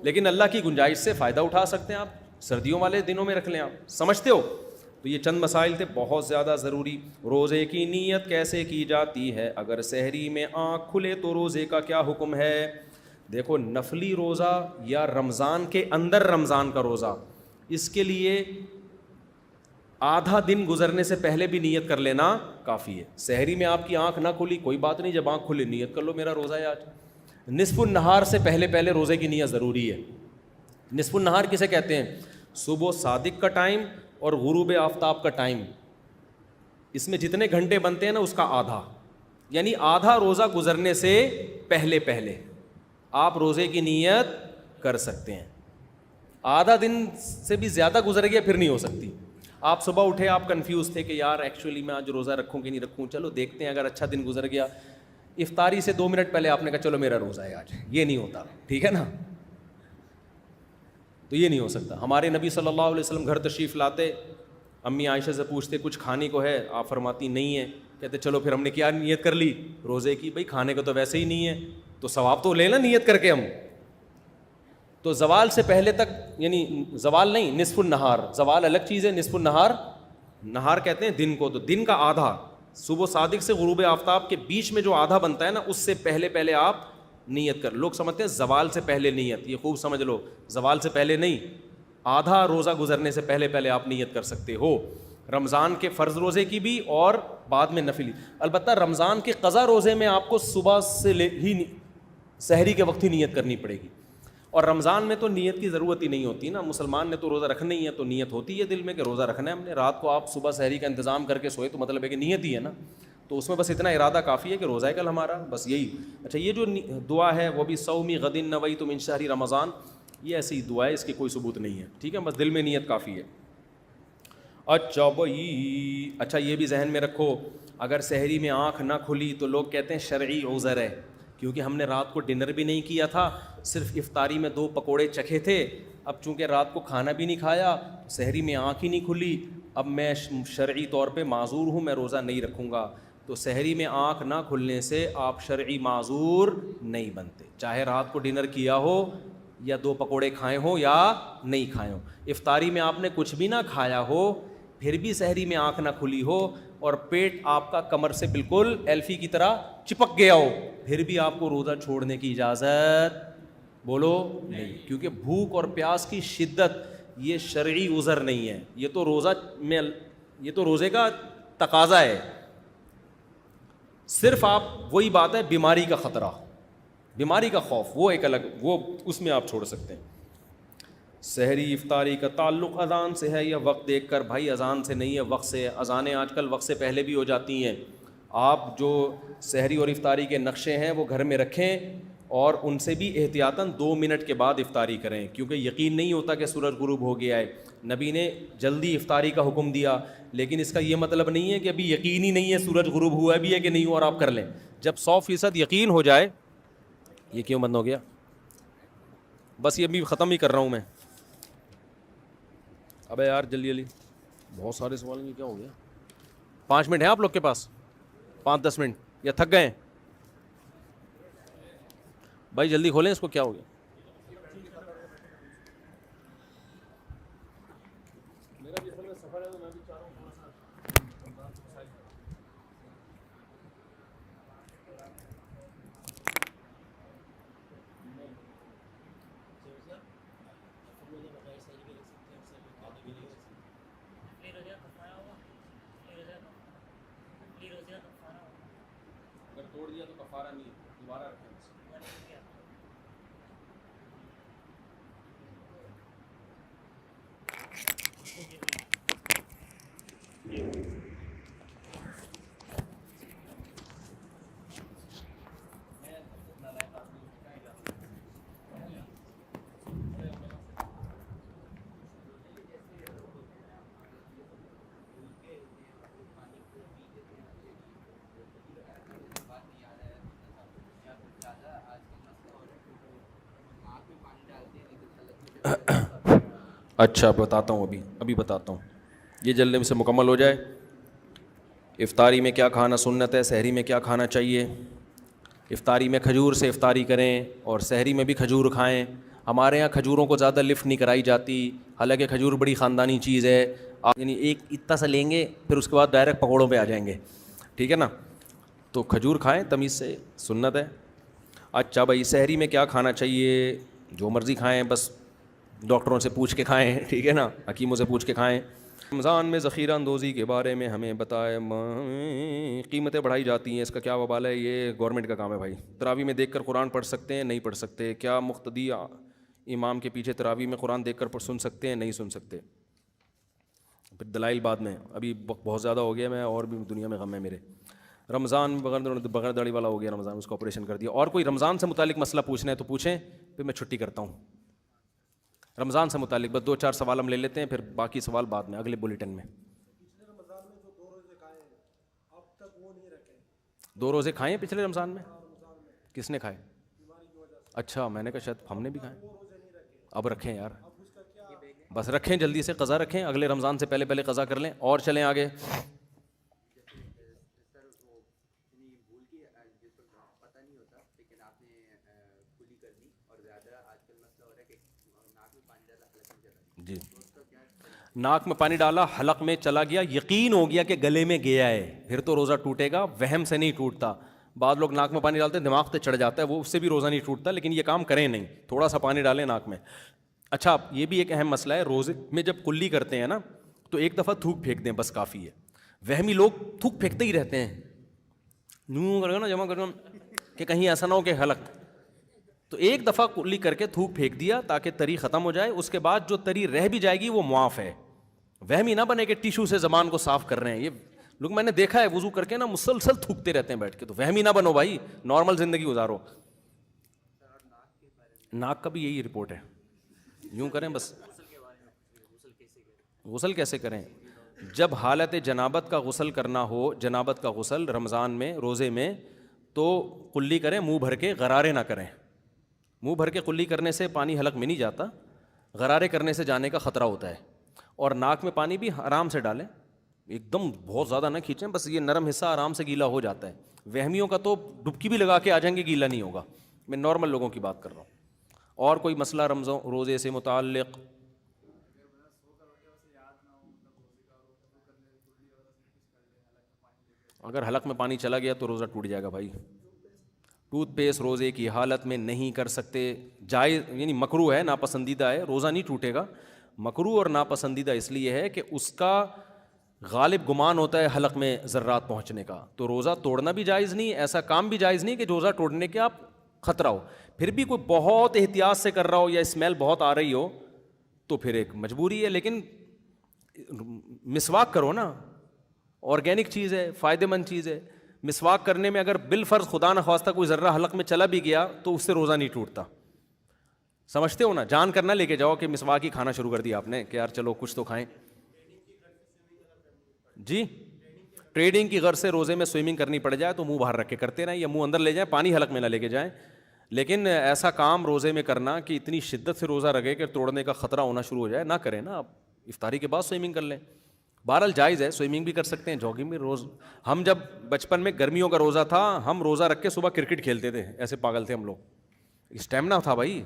لیکن اللہ کی گنجائش سے فائدہ اٹھا سکتے ہیں آپ, سردیوں والے دنوں میں رکھ لیں آپ. سمجھتے ہو؟ تو یہ چند مسائل تھے بہت زیادہ ضروری. روزے کی نیت کیسے کی جاتی ہے, اگر سحری میں آنکھ کھلے تو روزے کا کیا حکم ہے. دیکھو نفلی روزہ یا رمضان کے اندر رمضان کا روزہ, اس کے لیے آدھا دن گزرنے سے پہلے بھی نیت کر لینا کافی ہے. سحری میں آپ کی آنکھ نہ کھلی کوئی بات نہیں, جب آنکھ کھلے نیت کر لو میرا روزہ ہے آج. نصف النہار سے پہلے روزے کی نیت ضروری ہے. نصف النہار کسے کہتے ہیں؟ صبح صادق کا ٹائم اور غروب آفتاب کا ٹائم, اس میں جتنے گھنٹے بنتے ہیں نا اس کا آدھا, یعنی آدھا روزہ گزرنے سے پہلے آپ روزے کی نیت کر سکتے ہیں. آدھا دن سے بھی زیادہ گزر گیا پھر نہیں ہو سکتی. آپ صبح اٹھے, آپ کنفیوز تھے کہ یار ایکچولی میں آج روزہ رکھوں کہ نہیں رکھوں, چلو دیکھتے ہیں, اگر اچھا دن گزر گیا, افطاری سے 2 منٹ پہلے آپ نے کہا چلو میرا روزہ ہے آج. یہ نہیں ہوتا, ٹھیک ہے نا, تو یہ نہیں ہو سکتا. ہمارے نبی صلی اللہ علیہ وسلم گھر تشریف لاتے, امی عائشہ سے پوچھتے کچھ کھانے کو ہے, آپ فرماتی نہیں ہے, کہتے چلو پھر ہم نے کیا نیت کر لی روزے کی, بھائی کھانے کو تو ویسے ہی نہیں ہے تو ثواب تو لے نا نیت کر کے ہم. تو زوال سے پہلے تک, یعنی زوال نہیں, نصف النہار, زوال الگ چیز ہے, نصف النہار, نہار کہتے ہیں دن کو, تو دن کا آدھا, صبح صادق سے غروب آفتاب کے بیچ میں جو آدھا بنتا ہے نا, اس سے پہلے آپ نیت کر. لوگ سمجھتے ہیں زوال سے پہلے نیت, یہ خوب سمجھ لو, زوال سے پہلے نہیں, آدھا روزہ گزرنے سے پہلے پہلے آپ نیت کر سکتے ہو, رمضان کے فرض روزے کی بھی اور بعد میں نفلی. البتہ رمضان کے قضا روزے میں آپ کو صبح سے ہی سحری کے وقت ہی نیت کرنی پڑے گی, اور رمضان میں تو نیت کی ضرورت ہی نہیں ہوتی نا, مسلمان نے تو روزہ رکھنا ہی ہے, تو نیت ہوتی ہے دل میں کہ روزہ رکھنا ہے ہم نے. رات کو آپ صبح سحری کا انتظام کر کے سوئے تو مطلب ہے کہ نیت ہی ہے نا, تو اس میں بس اتنا ارادہ کافی ہے کہ روزہ ہے کل ہمارا, بس یہی. اچھا, یہ جو دعا ہے وہ بھی صومی غدن نویت من شہر رمضان, یہ ایسی دعا ہے, اس کی کوئی ثبوت نہیں ہے, ٹھیک ہے, بس دل میں نیت کافی ہے. اچھا بھائی, اچھا یہ بھی ذہن میں رکھو, اگر سحری میں آنکھ نہ کھلی تو لوگ کہتے ہیں شرعی عذر ہے, کیونکہ ہم نے رات کو ڈنر بھی نہیں کیا تھا, صرف افطاری میں 2 پکوڑے چکھے تھے, اب چونکہ رات کو کھانا بھی نہیں کھایا, سحری میں آنکھ ہی نہیں کھلی, اب میں شرعی طور پہ معذور ہوں, میں روزہ نہیں رکھوں گا. تو سحری میں آنکھ نہ کھلنے سے آپ شرعی معذور نہیں بنتے, چاہے رات کو ڈنر کیا ہو یا 2 پکوڑے کھائے ہوں یا نہیں کھائے ہوں. افطاری میں آپ نے کچھ بھی نہ کھایا ہو, پھر بھی سحری میں آنکھ نہ کھلی ہو, اور پیٹ آپ کا کمر سے بالکل ایلفی کی طرح چپک گیا ہو, پھر بھی آپ کو روزہ چھوڑنے کی اجازت بولو نہیں, کیونکہ بھوک اور پیاس کی شدت یہ شرعی عذر نہیں ہے, یہ تو روزہ میں, یہ تو روزے کا تقاضا ہے. صرف آپ وہی بات ہے, بیماری کا خطرہ, بیماری کا خوف, وہ ایک الگ, وہ اس میں آپ چھوڑ سکتے ہیں. سحری افطاری کا تعلق اذان سے ہے یا وقت دیکھ کر؟ بھائی اذان سے نہیں ہے, وقت سے. اذانیں آج کل وقت سے پہلے بھی ہو جاتی ہیں. آپ جو سحری اور افطاری کے نقشے ہیں وہ گھر میں رکھیں, اور ان سے بھی احتیاطاً 2 منٹ کے بعد افطاری کریں, کیونکہ یقین نہیں ہوتا کہ سورج غروب ہو گیا ہے. نبی نے جلدی افطاری کا حکم دیا, لیکن اس کا یہ مطلب نہیں ہے کہ ابھی یقین ہی نہیں ہے سورج غروب ہوا بھی ہے کہ نہیں ہوا اور آپ کر لیں. جب 100% یقین ہو جائے, یہ کیوں بند ہو گیا؟ بس یہ ابھی ختم ہی کر رہا ہوں میں. ابے یار جلدی جلدی, بہت سارے سوال ہیں, کیا ہو گیا؟ 5 منٹ ہیں آپ لوگ کے پاس, 5-10 منٹ, یا تھک گئے ہیں؟ بھائی جلدی کھولیں اس کو, کیا ہو گیا؟ میرا بھی اصل میں سفر ہے تو میں بھی چاہ رہا ہوں تھوڑا سا. اگر توڑ دیا تو کفارہ نہیں, دوبارہ رکھیں. اچھا بتاتا ہوں, ابھی بتاتا ہوں, یہ جلدی سے مکمل ہو جائے. افطاری میں کیا کھانا سنت ہے, سحری میں کیا کھانا چاہیے؟ افطاری میں کھجور سے افطاری کریں, اور سحری میں بھی کھجور کھائیں. ہمارے یہاں کھجوروں کو زیادہ لفٹ نہیں کرائی جاتی, حالانکہ کھجور بڑی خاندانی چیز ہے. آپ یعنی ایک اتنا سا لیں گے, پھر اس کے بعد ڈائریکٹ پکوڑوں پہ آ جائیں گے, ٹھیک ہے نا. تو کھجور کھائیں, تمیز سے, سنت ہے. اچھا بھائی, سحری میں کیا کھانا چاہیے؟ جو مرضی کھائیں, بس ڈاکٹروں سے پوچھ کے کھائیں, ٹھیک ہے نا, حکیموں سے پوچھ کے کھائیں. رمضان میں ذخیرہ اندوزی کے بارے میں ہمیں بتائے. قیمتیں بڑھائی جاتی ہیں, اس کا کیا وبال ہے؟ یہ گورنمنٹ کا کام ہے بھائی. تراویح میں دیکھ کر قرآن پڑھ سکتے ہیں, نہیں پڑھ سکتے. کیا مقتدی امام کے پیچھے تراویح میں قرآن دیکھ کر سن سکتے ہیں, نہیں سن سکتے. پھر دلائل بعد میں, ابھی بہت زیادہ ہو گیا, میں اور بھی دنیا میں غم ہے میرے. رمضان بغیر داڑھی والا ہو گیا رمضان, اس کو آپریشن کر دیا. اور کوئی رمضان سے متعلق مسئلہ پوچھنا ہے تو پوچھیں, پھر میں چھٹی کرتا ہوں. رمضان سے متعلق بس 2-4 سوال ہم لے لیتے ہیں, پھر باقی سوال بعد میں اگلے بلیٹن میں. پچھلے رمضان میں جو 2 روزے کھائے ہیں اب تک وہ نہیں رکھے. 2 روزے کھائے ہیں پچھلے رمضان میں؟ کس نے کھائے؟ بیماری کی وجہ سے. اچھا, میں نے کہا شاید ہم نے بھی کھائے. وہ روزے نہیں رکھے. اب رکھیں یار, اب اس کا کیا؟ بس رکھیں, جلدی سے قضا رکھیں, اگلے رمضان سے پہلے پہلے قضا کر لیں, اور چلیں آگے. جی, ناک میں پانی ڈالا, حلق میں چلا گیا, یقین ہو گیا کہ گلے میں گیا ہے, پھر تو روزہ ٹوٹے گا, وہم سے نہیں ٹوٹتا. بعض لوگ ناک میں پانی ڈالتے ہیں دماغ پہ چڑھ جاتا ہے, وہ اس سے بھی روزہ نہیں ٹوٹتا, لیکن یہ کام کریں نہیں, تھوڑا سا پانی ڈالیں ناک میں. اچھا یہ بھی ایک اہم مسئلہ ہے, روزے میں جب کلی کرتے ہیں نا تو ایک دفعہ تھوک پھینک دیں بس کافی ہے. وہمی لوگ تھوک پھینکتے ہی رہتے ہیں, یوں کر کے نا جمع کر کہ کہیں ایسا نہ ہو کہ حلق, تو ایک دفعہ کلی کر کے تھوک پھینک دیا تاکہ تری ختم ہو جائے, اس کے بعد جو تری رہ بھی جائے گی وہ معاف ہے. وہمی نہ بنے کہ ٹیشو سے زبان کو صاف کر رہے ہیں, یہ لوگ میں نے دیکھا ہے وضو کر کے نا مسلسل تھوکتے رہتے ہیں بیٹھ کے, تو وہمی نہ بنو بھائی, نارمل زندگی گزارو. ناک کا بھی یہی رپورٹ ہے, یوں کریں بس. غسل کیسے کریں؟ جب حالت جنابت کا غسل کرنا ہو, جنابت کا غسل رمضان میں روزے میں, تو کلی کریں, منہ بھر کے, غرارے نہ کریں. منہ بھر کے کلی کرنے سے پانی حلق میں نہیں جاتا, غرارے کرنے سے جانے کا خطرہ ہوتا ہے. اور ناک میں پانی بھی آرام سے ڈالیں, ایک دم بہت زیادہ نہ کھینچیں, بس یہ نرم حصہ آرام سے گیلا ہو جاتا ہے. وہمیوں کا تو ڈبکی بھی لگا کے آ جائیں گے, گیلا نہیں ہوگا. میں نارمل لوگوں کی بات کر رہا ہوں. اور کوئی مسئلہ روزے سے متعلق؟ اگر حلق میں پانی چلا گیا تو روزہ ٹوٹ جائے گا بھائی. ٹوتھ پیسٹ روزے کی حالت میں نہیں کر سکتے, جائز یعنی مکروہ ہے, ناپسندیدہ ہے, روزہ نہیں ٹوٹے گا. مکروہ اور ناپسندیدہ اس لیے ہے کہ اس کا غالب گمان ہوتا ہے حلق میں ذرات پہنچنے کا, تو روزہ توڑنا بھی جائز نہیں, ایسا کام بھی جائز نہیں کہ روزہ توڑنے کے آپ خطرہ ہو. پھر بھی کوئی بہت احتیاط سے کر رہا ہو یا اسمیل بہت آ رہی ہو تو پھر ایک مجبوری ہے, لیکن مسواک کرو نا, آرگینک چیز ہے, فائدہ مند چیز ہے. مسواک کرنے میں اگر بالفرض خدا نخواستہ کوئی ذرہ حلق میں چلا بھی گیا تو اس سے روزہ نہیں ٹوٹتا. سمجھتے ہو نا, جان کرنا لے کے جاؤ کہ مسواک ہی کھانا شروع کر دیا آپ نے کہ یار چلو کچھ تو کھائیں. جی ٹریڈنگ کی غرض سے روزے میں سوئمنگ کرنی پڑ جائے تو منہ باہر رکھ کے کرتے رہیں, یا منہ اندر لے جائیں, پانی حلق میں نہ لے کے جائیں. لیکن ایسا کام روزے میں کرنا کہ اتنی شدت سے روزہ رکھے کہ توڑنے کا خطرہ ہونا شروع ہو جائے, نہ کریں نا. آپ افطاری کے بعد سوئمنگ کر لیں, بہرحال جائز ہے, سوئمنگ بھی کر سکتے ہیں, جاگنگ بھی. ہم جب بچپن میں گرمیوں کا روزہ تھا, ہم روزہ رکھ کے صبح کرکٹ کھیلتے تھے, ایسے پاگل تھے ہم لوگ, اسٹیمنا تھا بھائی.